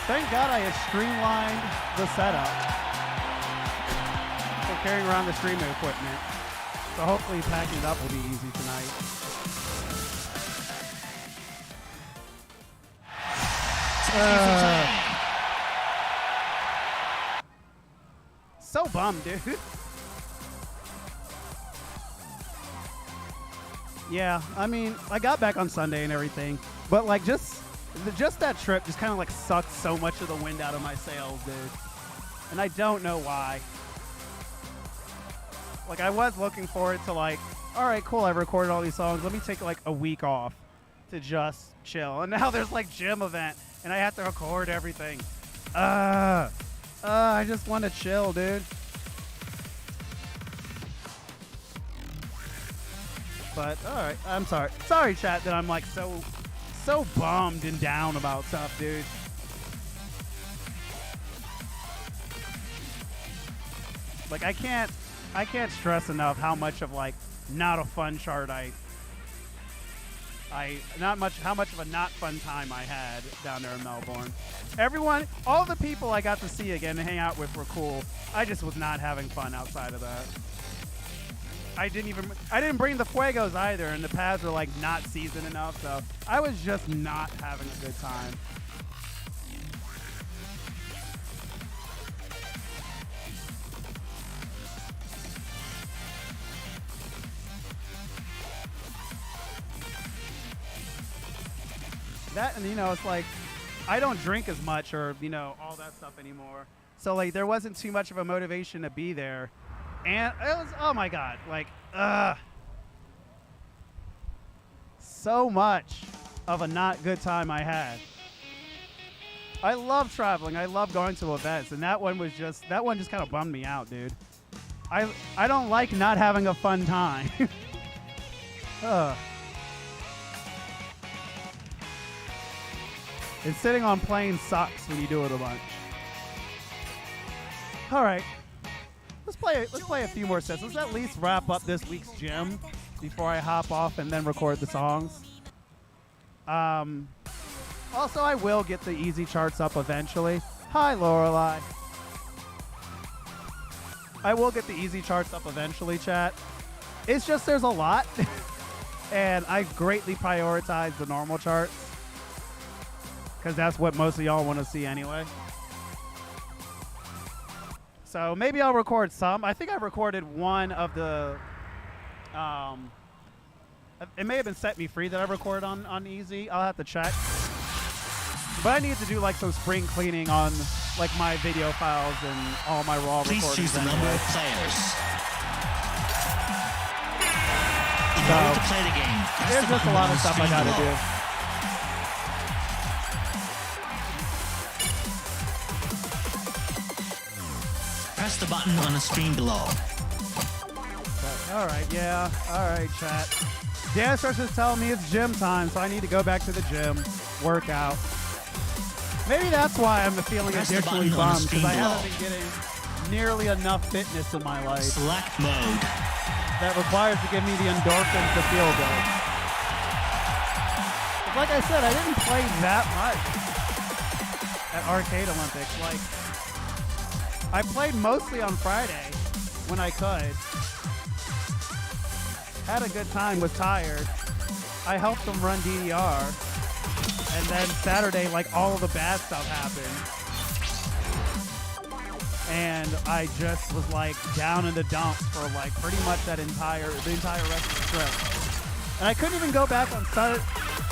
Thank God I have streamlined the setup for carrying around the streaming equipment. So hopefully packing it up will be easy tonight. So bummed, dude. Yeah, I mean, I got back on Sunday and everything, but like just that trip just kind of like sucked so much of the wind out of my sails, dude. And I don't know why. Like I was looking forward to like, all right, cool, I've recorded all these songs. Let me take like a week off to just chill. And now there's like gym event, and I have to record everything. I just want to chill, dude. But all right, I'm sorry. Sorry, chat, that I'm like so bummed and down about stuff, dude. Like I can't stress enough how much of like not a fun chart how much of a not fun time I had down there in Melbourne. Everyone, all the people I got to see again and hang out with were cool. I just was not having fun outside of that. I didn't bring the Fuegos either, and the pads were like not seasoned enough, so I was just not having a good time. That, and it's like I don't drink as much or all that stuff anymore, so like there wasn't too much of a motivation to be there, and it was, oh my god, like so much of a not good time I had. I love traveling, I love going to events, and that one just kind of bummed me out, dude. I don't like not having a fun time. And sitting on planes sucks when you do it a bunch. All right, let's play a few more sets. Let's at least wrap up this week's gym before I hop off and then record the songs. Also, I will get the easy charts up eventually. Hi, Lorelai. I will get the easy charts up eventually, chat. It's just there's a lot, and I greatly prioritize the normal charts, because that's what most of y'all want to see anyway. So maybe I'll record some. I think I recorded one of the, it may have been Set Me Free that I recorded on Easy. I'll have to check. But I need to do like some spring cleaning on like my video files and all my raw recordings. Please choose the number anyway. of players. In So, order to play the game, press there's the just a button lot on of the stuff I screen gotta below. do. Press the button on the screen below. All right, yeah. All right, chat. Dan instructions telling me it's gym time, so I need to go back to the gym, work out. Maybe that's why I'm feeling Press the additionally button on the bummed, because I screen haven't been getting nearly enough fitness in my life Select mode. that requires to give me the endorphins to feel good. Like I said, I didn't play that much at Arcade Olympics. Like, I played mostly on Friday when I could. Had a good time, was tired. I helped them run DDR. And then Saturday, like, all of the bad stuff happened. And I just was, like, down in the dumps for, like, pretty much the entire rest of the trip. And I couldn't even go back on Sunday.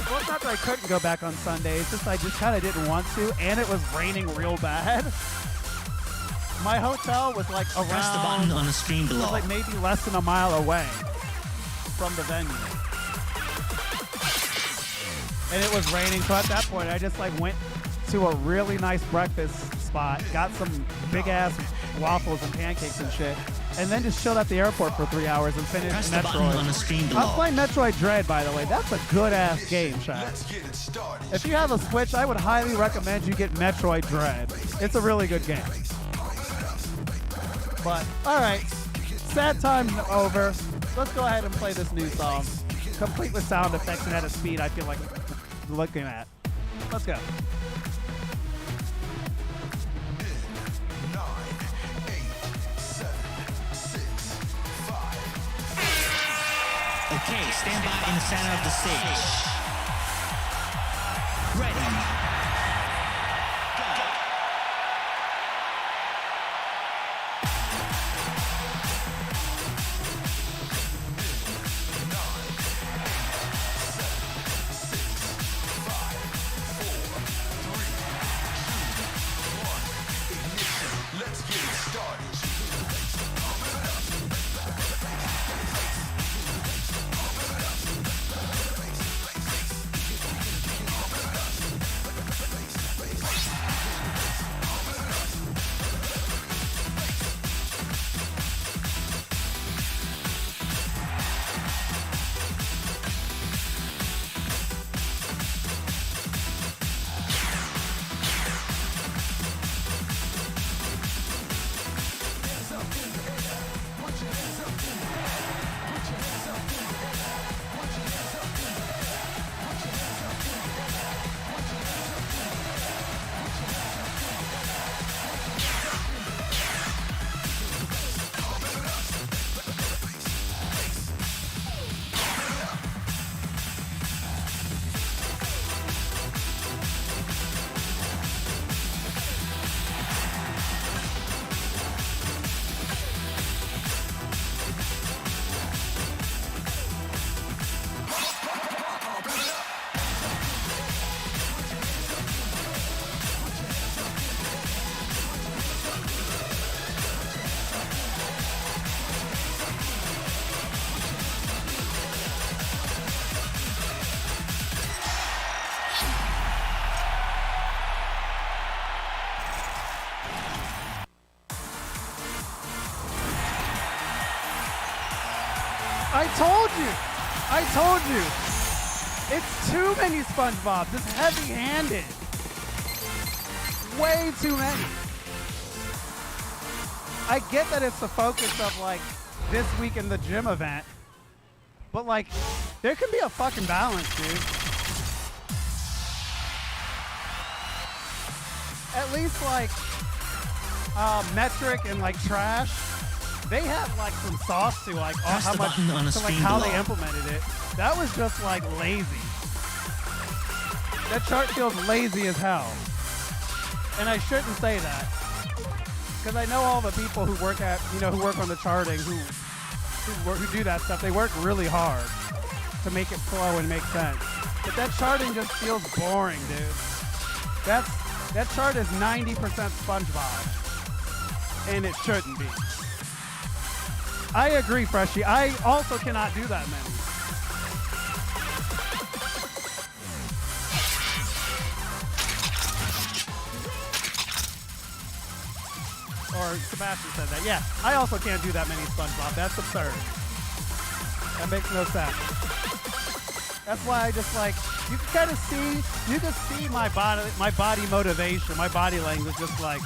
Well, it's not that I couldn't go back on Sunday. It's just I just kind of didn't want to. And it was raining real bad. My hotel was, like, around... Press the button on the screen It was below. like maybe less than a mile away from the venue. And it was raining, so at that point I just like went to a really nice breakfast spot, got some big ass waffles and pancakes and shit, and then just chilled at the airport for 3 hours and finished Press the button on the Metroid. screen I'm below. playing Metroid Dread, by the way. That's a good ass game, chat. If you have a Switch, I would highly recommend you get Metroid Dread. It's a really good game. But, alright. Sad time over. Let's go ahead and play this new song. Complete with sound effects and at a speed I feel like looking at. Let's go. Okay, stand by in the center of the stage. Ready. I told you. It's too many SpongeBobs. It's heavy-handed. Way too many. I get that it's the focus of like this week in the gym event, but like there can be a fucking balance, dude. At least like Metric and like Trash, they had like some sauce to like Press how the much button on the to like screen how below. they implemented it. That was just like lazy. That chart feels lazy as hell. And I shouldn't say that. Because I know all the people who work at, who work on the charting, who do that stuff, they work really hard to make it flow and make sense. But that charting just feels boring, dude. That chart is 90% SpongeBob. And it shouldn't be. I agree, Freshie. I also cannot do that many. Or Sebastian said that. Yeah, I also can't do that many SpongeBob. That's absurd. That makes no sense. That's why I just like, you can kind of see my body motivation, my body language just like,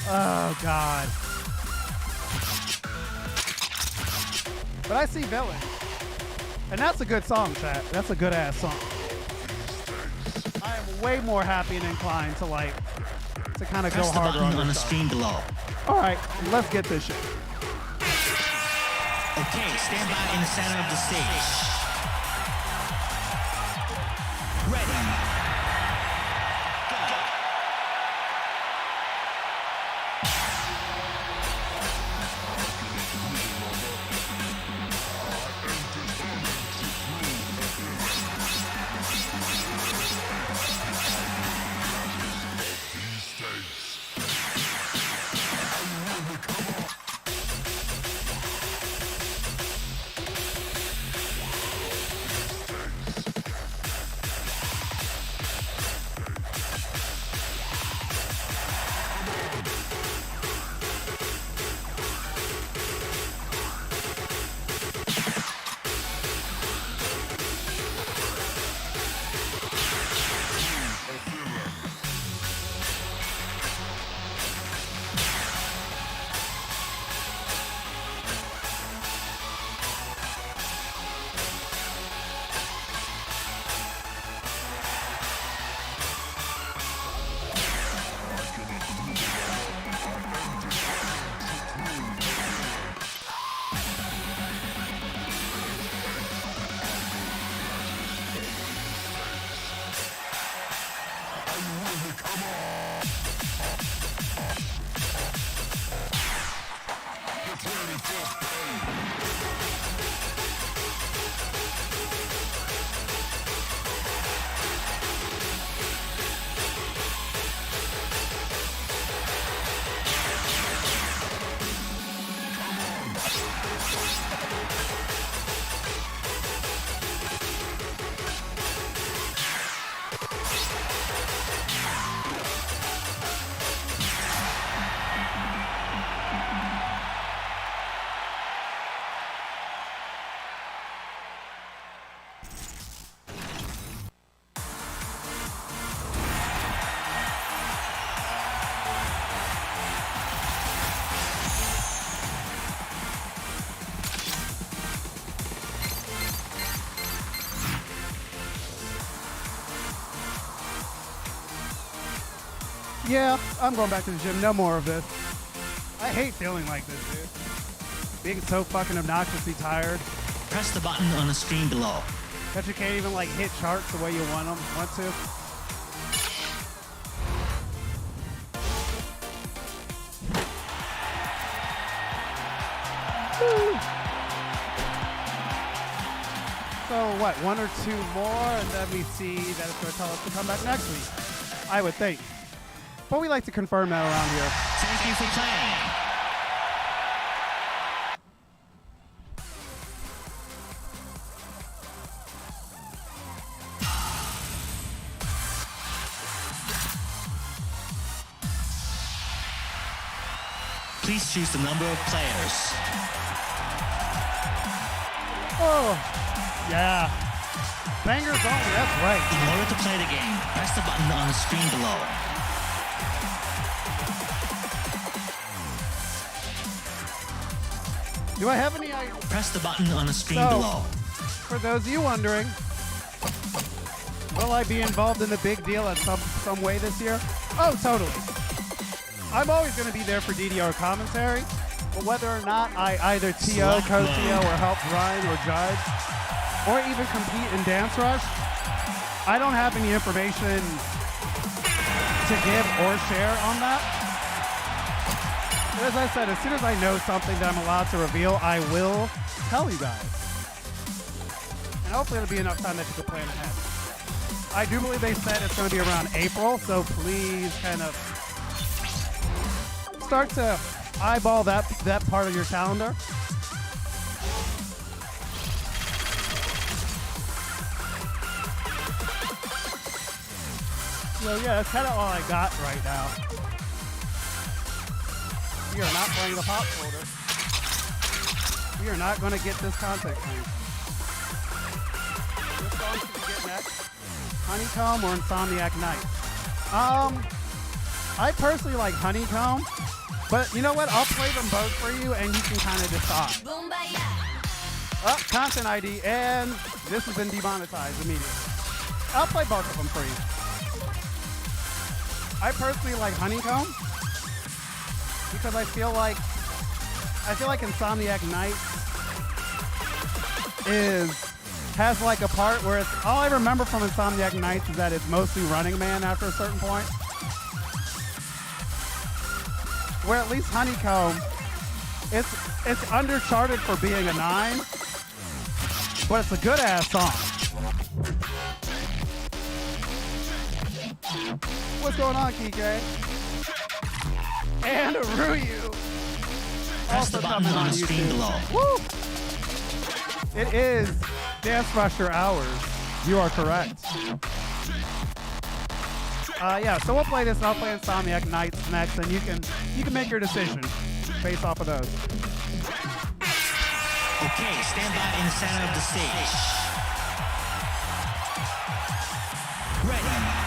oh God. But I see Villain. And that's a good song, chat. That's a good ass song. I am way more happy and inclined to like, to kind of go Press the harder button on on the this song. screen below. All right, let's get this shit. Okay, stand by in the center of the stage. Ready. Go. Yeah, I'm going back to the gym. No more of this. I hate feeling like this, dude. Being so fucking obnoxiously tired. Press the button on the screen below. That you can't even like hit charts the way you want to. Woo. So what, 1 or 2 more, and then we see that it's going to tell us to come back next week. I would think. But we like to confirm that around here. Thank you for playing. Please choose the number of players. Oh, yeah. Bangers only, that's right. In order to play the game, press the button on the screen below. Do I have any idea? Press the button on the screen So, below. for those of you wondering, will I be involved in the big deal at some way this year? Oh, totally. I'm always going to be there for DDR commentary, but whether or not I either TO, co-TO, or help run or judge, or even compete in Dance Rush, I don't have any information to give or share on that. But as I said, as soon as I know something that I'm allowed to reveal, I will tell you guys. And hopefully it'll be enough time that you can plan ahead. I do believe they said it's going to be around April, so please kind of start to eyeball that part of your calendar. So yeah, that's kind of all I got right now. We are not playing the pop folder. We are not going to get this content clean. What song should we get next? Honeycomb or Insomniac Night? I personally like Honeycomb, but you know what? I'll play them both for you and you can kind of decide. Oh, content ID, and this has been demonetized immediately. I'll play both of them for you. I personally like Honeycomb because I feel like Insomniac Night has like a part where it's all I remember from Insomniac Nights is that it's mostly Running Man after a certain point. Where at least Honeycomb, it's undercharted for being a 9, but it's a good ass song. What's going on, Kike? And Ruyu. Press the button on the screen below. Woo! It is Dance Rusher hours. You are correct. Yeah, so we'll play this and I'll play Insomniac Nights next, and you can make your decision based off of those. Okay, stand by in the center of the stage. Ready.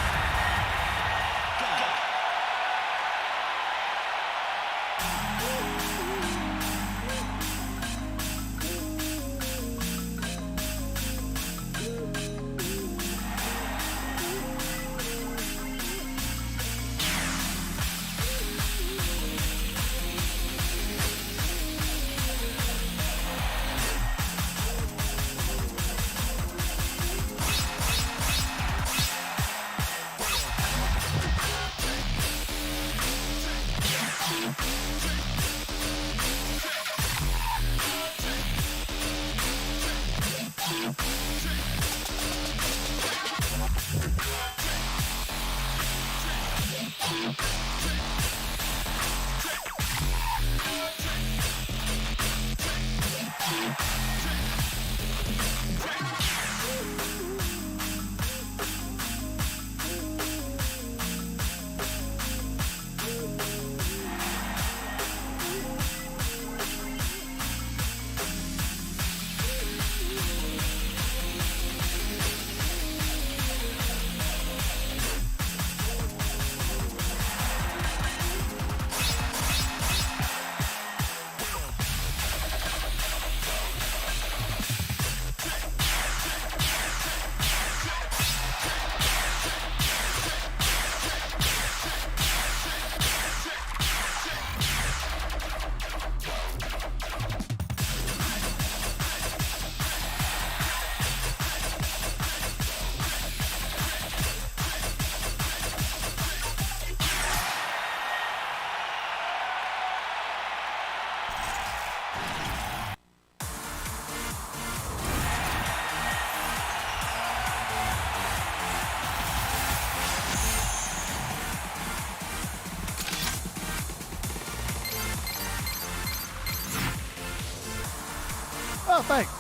Oh, thanks.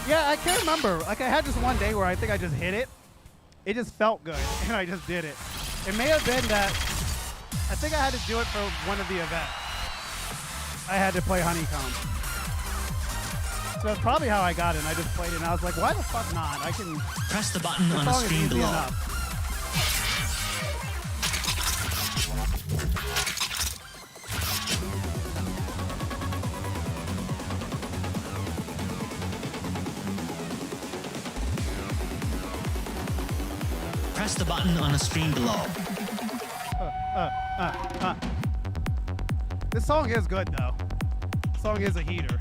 Yeah, I can't remember. Like, I had this one day where I think I just hit it. It just felt good, and I just did it. It may have been that I think I had to do it for one of the events. I had to play Honeycomb. So that's probably how I got it, and I just played it, and I was like, why the fuck not? I can... Press the button The on the song is screen easy below. enough. Press the button on the screen below. This song is good, though. This song is a heater.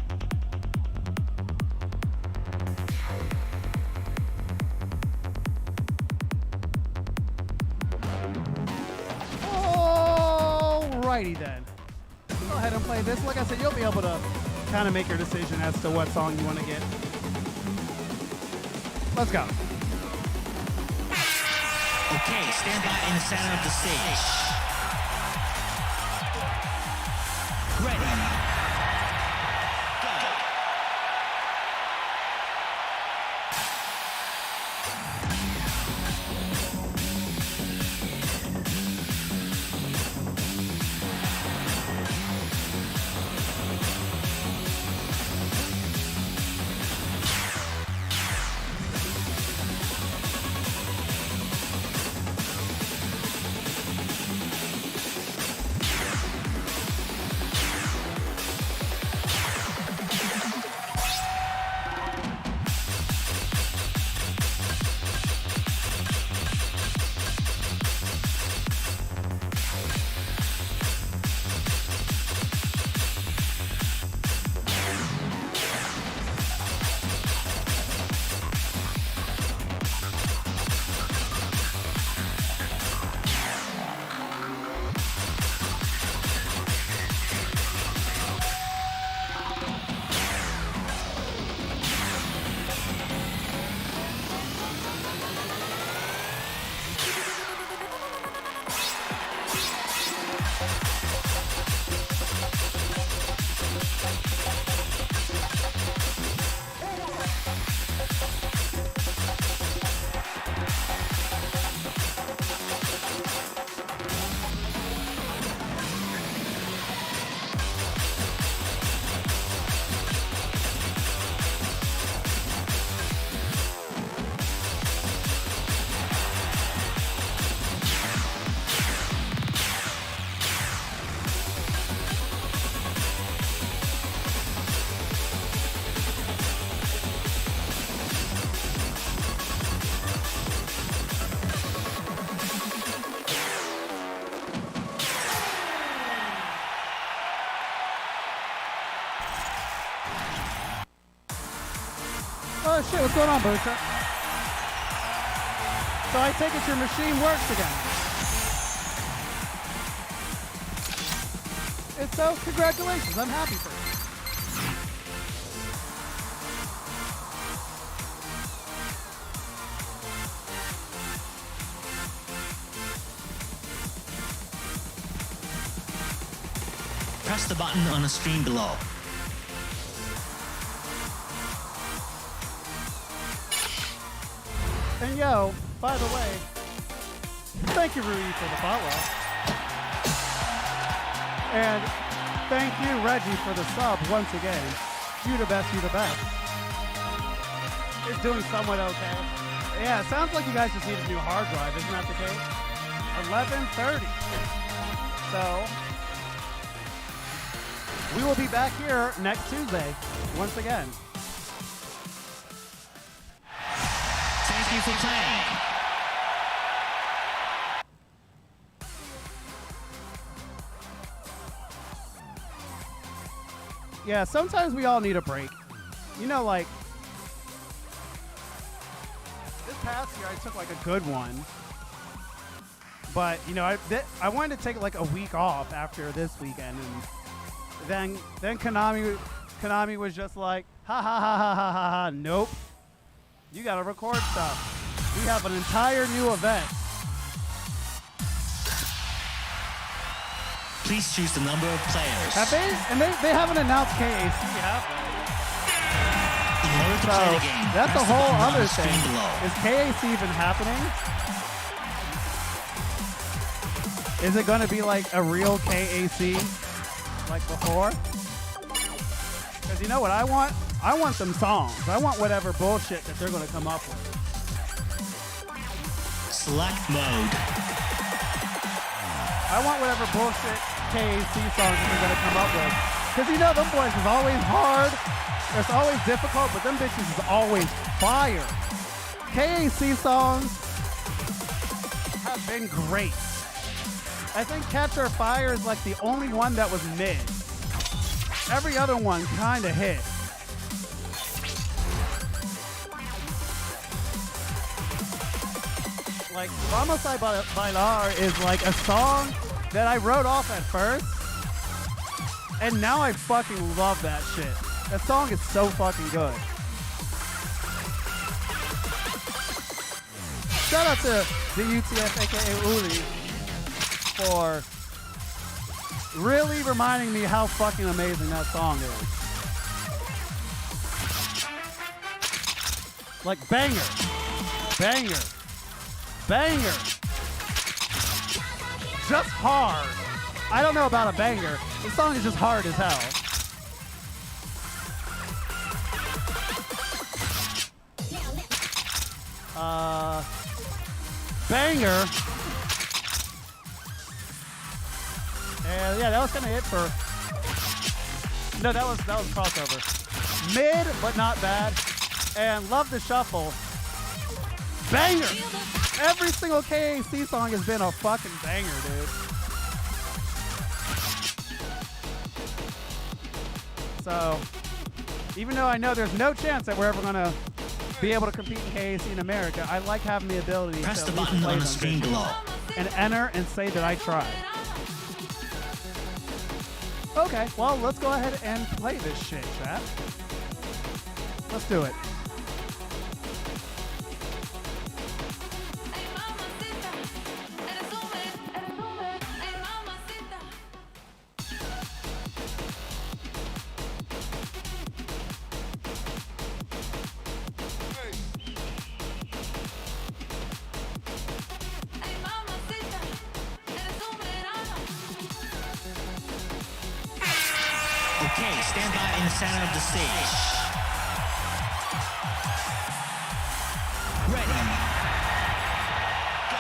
Alrighty then. Go ahead and play this. Like I said, you'll be able to kind of make your decision as to what song you want to get. Let's go. Okay, stand by in the center of the stage. Ready. Go. Oh shit, what's going on, Bosa? So I take it your machine works again. If so, congratulations, I'm happy for you. Press the button on the screen below. And yo, by the way, thank you, Rui, for the follow. And thank you, Reggie, for the sub once again. You the best, you the best. It's doing somewhat okay. Yeah, it sounds like you guys just need a new hard drive, isn't that the case? 11:30. So, we will be back here next Tuesday, once again. Thank you for playing. Yeah, sometimes we all need a break. You know, like, this past year I took like a good one. But, you know, I wanted to take like a week off after this weekend. And then Konami was just like, ha ha ha ha ha ha ha, nope. You gotta record stuff. We have an entire new event. Please choose the number of players. Have they? And they haven't announced KAC, have they? To play the game, that's press a the whole button on other the screen thing. below. Is KAC even happening? Is it going to be like a real KAC like before? Because you know what I want? I want them songs. I want whatever bullshit that they're going to come up with. Select mode. I want whatever bullshit KAC songs that they're going to come up with. Because you know them boys is always hard. It's always difficult, but them bitches is always fire. KAC songs have been great. I think Capture Fire is like the only one that was mid. Every other one kind of hit. Like Vamos a Bailar is like a song that I wrote off at first, and now I fucking love that shit. That song is so fucking good. Shout out to the UTF, aka Uli, for really reminding me how fucking amazing that song is. Like banger, banger, banger. Just hard. I don't know about a banger. The song is just hard as hell. Banger. And yeah, that was kind of it for. No, that was crossover. Mid, but not bad. And love the shuffle. Banger. Every single KAC song has been a fucking banger, dude. So, even though I know there's no chance that we're ever gonna be able to compete in KAC in America, I like having the ability Press to the at least button play on the them screen bitches below. and enter and say that I tried. Okay, well, let's go ahead and play this shit, chat. Let's do it. Okay, stand by in the center of the stage. Ready. Go.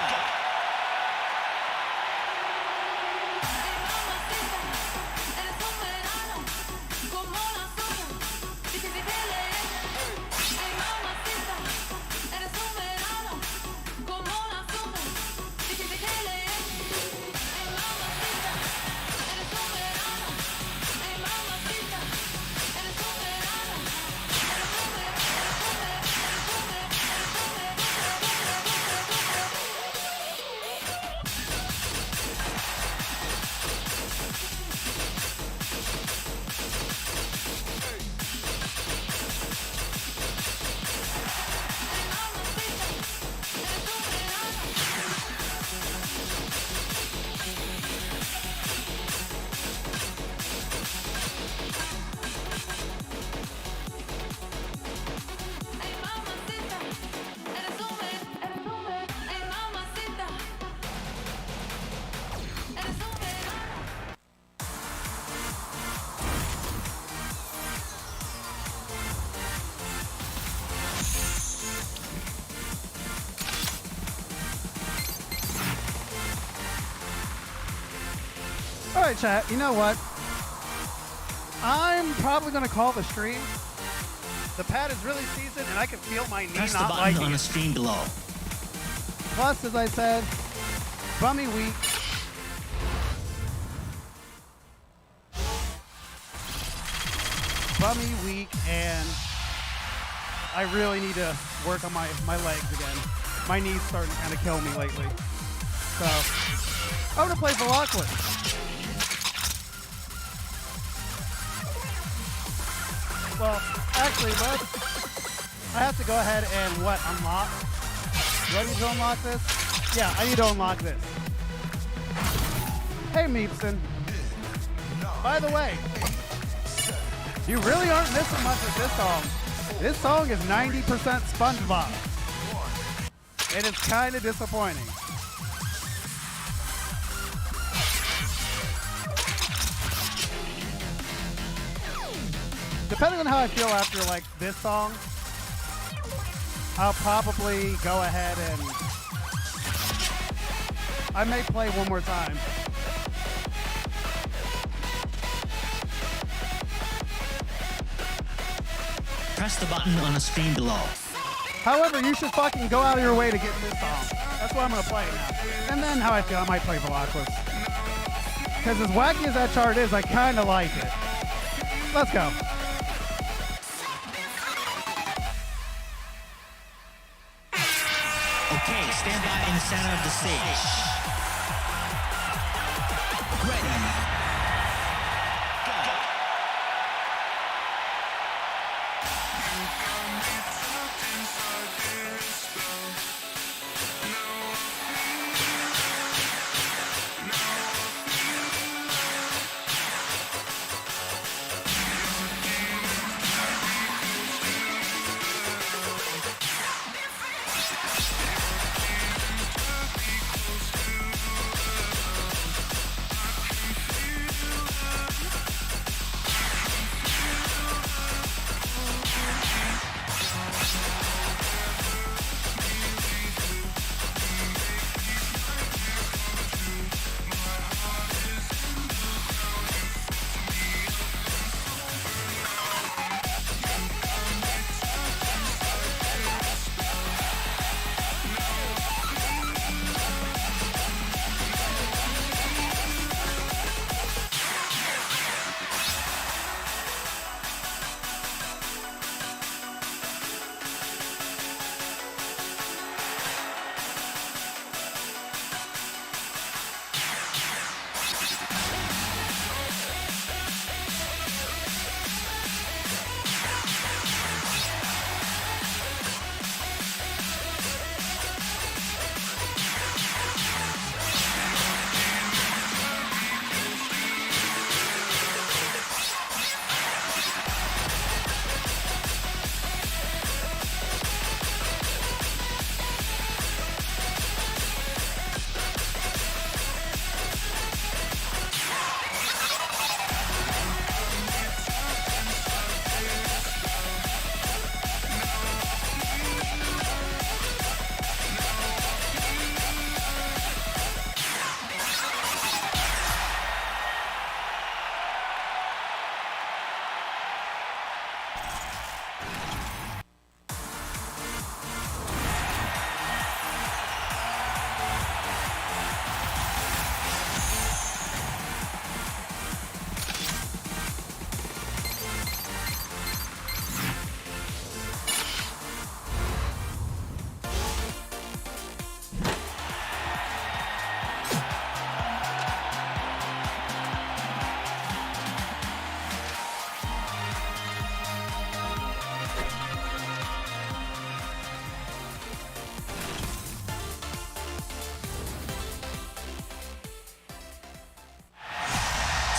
All right, chat. You know what? I'm probably going to call the stream. The pad is really seasoned, and I can feel my knee Press the not button liking on the it. screen below. Plus, as I said, bummy week. Bummy week, and I really need to work on my legs again. My knee's starting to kind of kill me lately. So, I'm going to play Veloclip. Well, actually, I have to go ahead and unlock? Do I need to unlock this? Yeah, I need to unlock this. Hey, Meepson. By the way, you really aren't missing much with this song. This song is 90% SpongeBob. It is kind of disappointing. Depending on how I feel after like this song, I'll probably go ahead and I may play one more time. Press the button on the screen below. However, you should fucking go out of your way to get this song. That's what I'm gonna play now. And then how I feel, I might play Velocris. Because as wacky as that chart is, I kinda like it. Let's go. Okay, stand by in the center of the stage. Ready. Go.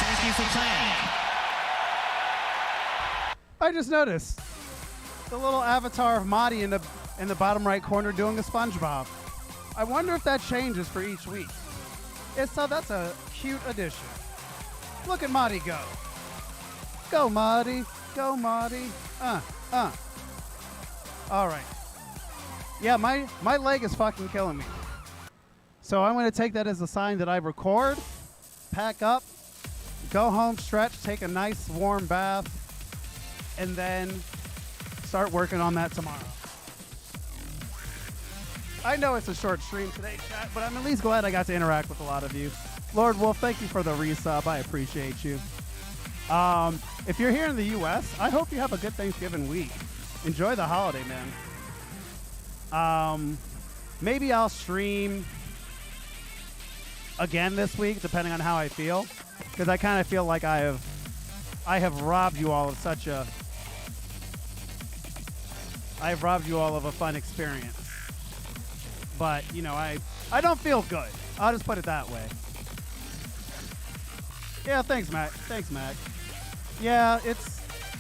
Thank you for playing. I just noticed the little avatar of Madi in the bottom right corner doing a SpongeBob. I wonder if that changes for each week. If so, that's a cute addition. Look at Madi go. Go, Madi. Go, Madi. All right. Yeah, my leg is fucking killing me. So I'm going to take that as a sign that I record, pack up, go home, stretch, take a nice warm bath, and then start working on that tomorrow. I know it's a short stream today, chat, but I'm at least glad I got to interact with a lot of you. Lord Wolf, thank you for the resub. I appreciate you. If you're here in the U.S., I hope you have a good Thanksgiving week. Enjoy the holiday, man. Maybe I'll stream again this week, depending on how I feel, because I kind of feel like I have robbed you all of such a fun experience. But you know, I don't feel good. I'll just put it that way. Yeah, thanks, Mac. Thanks, Mac. Yeah, it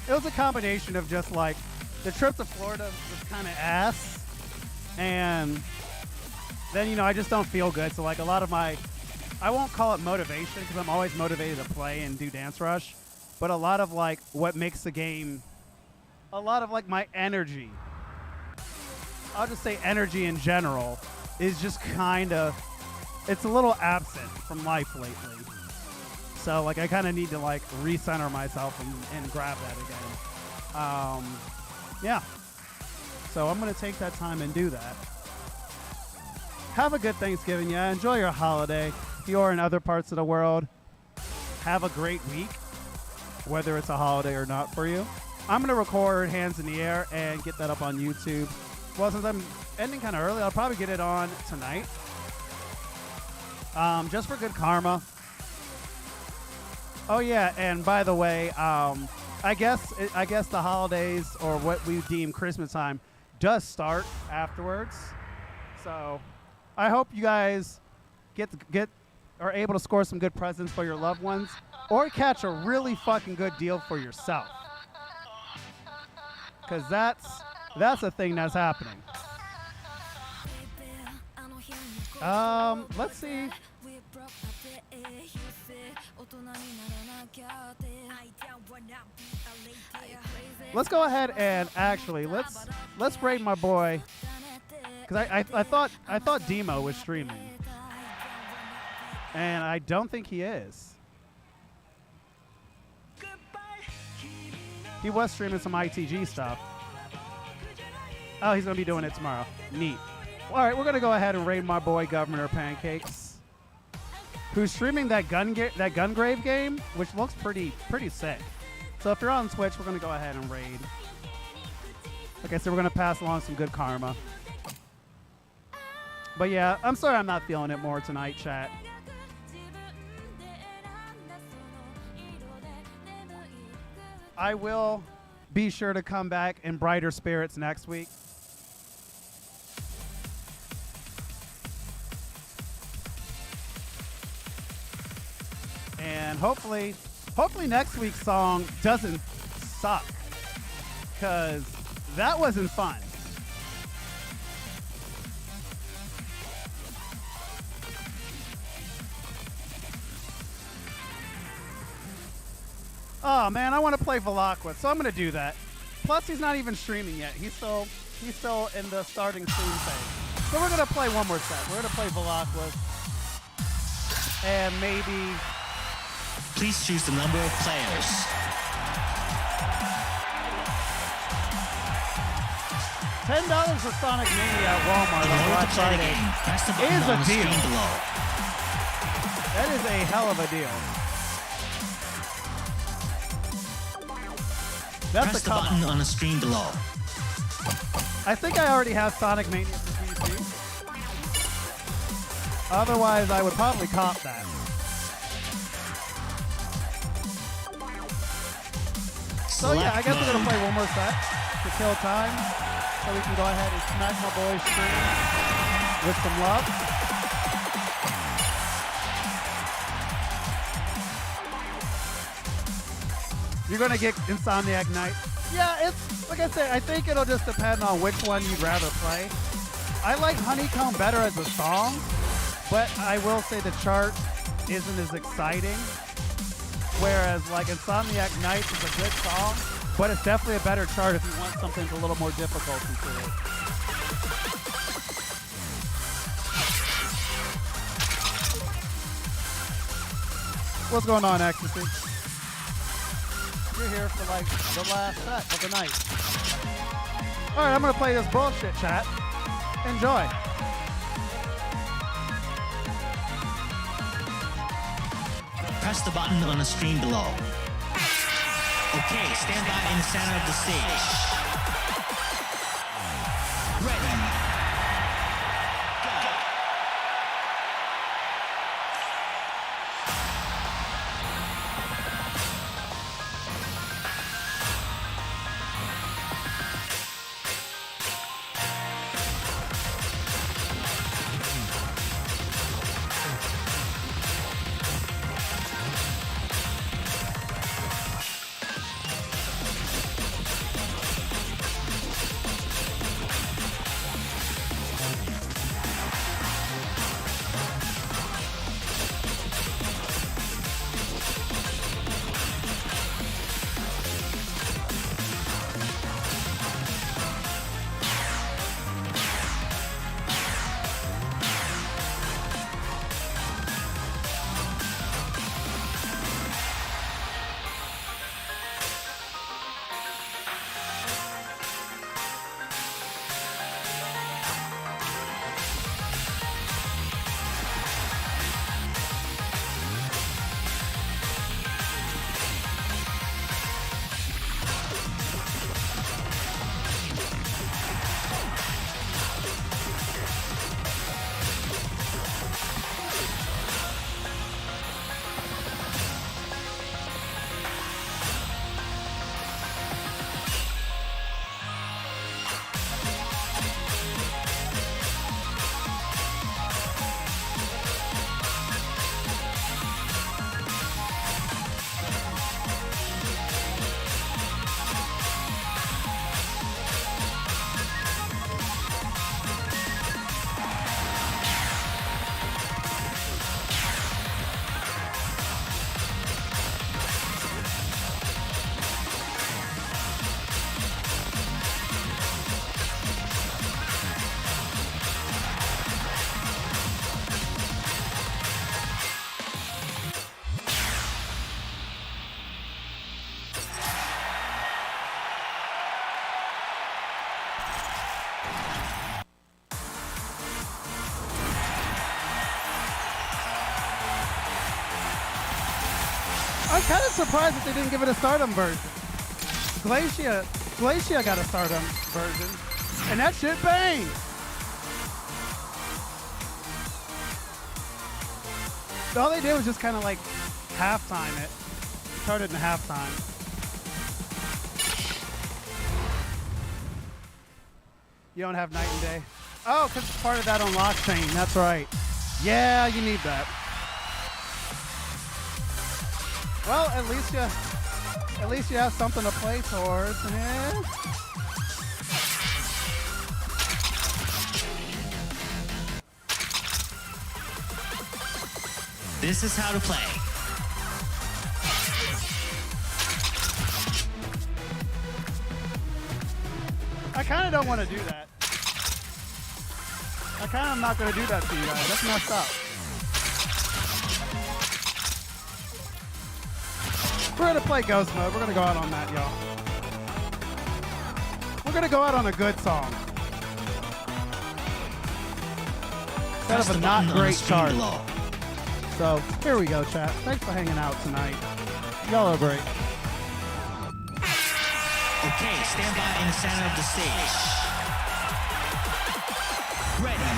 was a combination of just like the trip to Florida was kind of ass, and then I just don't feel good. So like a lot of my, I won't call it motivation because I'm always motivated to play and do Dance Rush, but a lot of like what makes the game, a lot of like my energy, I'll just say energy in general, is just kind of, it's a little absent from life lately. So like I kind of need to like recenter myself and grab that again. Yeah. So I'm going to take that time and do that. Have a good Thanksgiving. Yeah. Enjoy your holiday. If you are in other parts of the world, have a great week, whether it's a holiday or not for you. I'm going to record Hands in the Air and get that up on YouTube. Well, since I'm ending kind of early, I'll probably get it on tonight. Just for good karma. Oh yeah, and by the way, I guess the holidays, or what we deem Christmas time, does start afterwards. So I hope you guys are able to score some good presents for your loved ones, or catch a really fucking good deal for yourself. Because that's a thing that's happening. Let's see. Let's go ahead and actually let's rate my boy, because I thought Demo was streaming, and I don't think he is. He was streaming some ITG stuff. Oh, he's gonna be doing it tomorrow. Neat. All right, we're gonna go ahead and raid my boy Governor Pancakes, who's streaming that Gungrave game, which looks pretty sick. So if you're on Twitch, we're gonna go ahead and raid. Like I said, we're gonna pass along some good karma. But yeah, I'm sorry I'm not feeling it more tonight, chat. I will be sure to come back in brighter spirits next week. And hopefully next week's song doesn't suck, because that wasn't fun. Oh man, I want to play Velocquith, so I'm gonna do that. Plus, he's not even streaming yet. He's still in the starting stream phase. So we're gonna play one more set. We're gonna play Velocquith, and maybe. Please choose the number of players. $10 for Sonic Mania at Walmart In on order Black to play the Friday game, press the button is on a the deal. screen below. That is a hell of a deal. That's Press a the come button up. on the screen below. I think I already have Sonic Mania for PC. Otherwise, I would probably cop that. So yeah, I guess we're gonna play one more set to kill time, so we can go ahead and smack my boy's stream with some love. You're gonna get Insomniac Night. Yeah, it's like I said, I think it'll just depend on which one you'd rather play. I like Honeycomb better as a song, but I will say the chart isn't as exciting. Whereas like Insomniac Nights is a good song, but it's definitely a better chart if you want something with a little more difficulty to it. What's going on, Ecstasy? You're here for like the last set of the night. All right, I'm gonna play this bullshit, chat. Enjoy. Press the button on the screen below. Okay, stand by in the center of the stage. Ready. Go. kind of surprised that they didn't give it a Stardom version. Glacia got a Stardom version, and that shit bangs. All they did was just kind of like halftime it. Started in halftime. You don't have night and day. Oh, because it's part of that unlock chain. That's right. Yeah, you need that. Well, at least you have something to play towards. Yeah. This is how to play. I kind of don't want to do that. I kind of am not going to do that to you guys. That's messed up. We're going to play Ghost Mode. We're going to go out on that, y'all. We're going to go out on a good song. Instead Press of the a not button on the great screen chart. below. So, here we go, chat. Thanks for hanging out tonight. Y'all are great. Okay, stand by in the center of the stage. Ready. Go.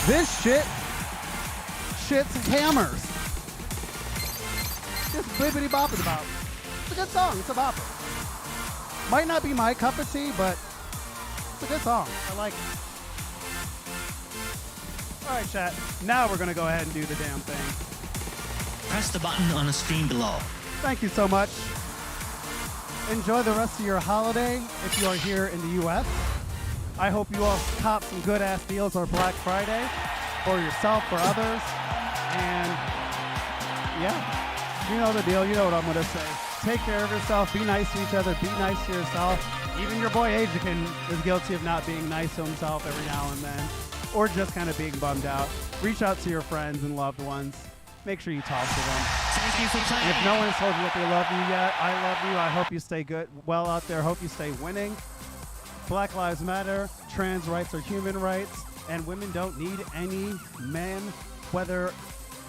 This shit's hammers. Just bippity boppity bop. It's a good song. It's a bopper. Might not be my cup of tea, but it's a good song. I like it. All right, chat. Now we're going to go ahead and do the damn thing. Press the button on the screen below. Thank you so much. Enjoy the rest of your holiday if you are here in the U.S. I hope you all cop some good-ass deals on Black Friday for yourself, for others. And, yeah, you know the deal. You know what I'm going to say. Take care of yourself. Be nice to each other. Be nice to yourself. Even your boy Ajikin is guilty of not being nice to himself every now and then, or just kind of being bummed out. Reach out to your friends and loved ones. Make sure you talk to them. Thank you for playing. If no one has told you that they love you yet, I love you. I hope you stay good, well out there. Hope you stay winning. Black Lives Matter. Trans rights are human rights. And women don't need any men, whether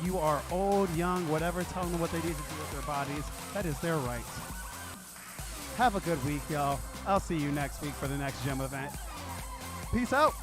you are old, young, whatever, telling them what they need to do with their bodies. That is their right. Have a good week, y'all. I'll see you next week for the next gym event. Peace out.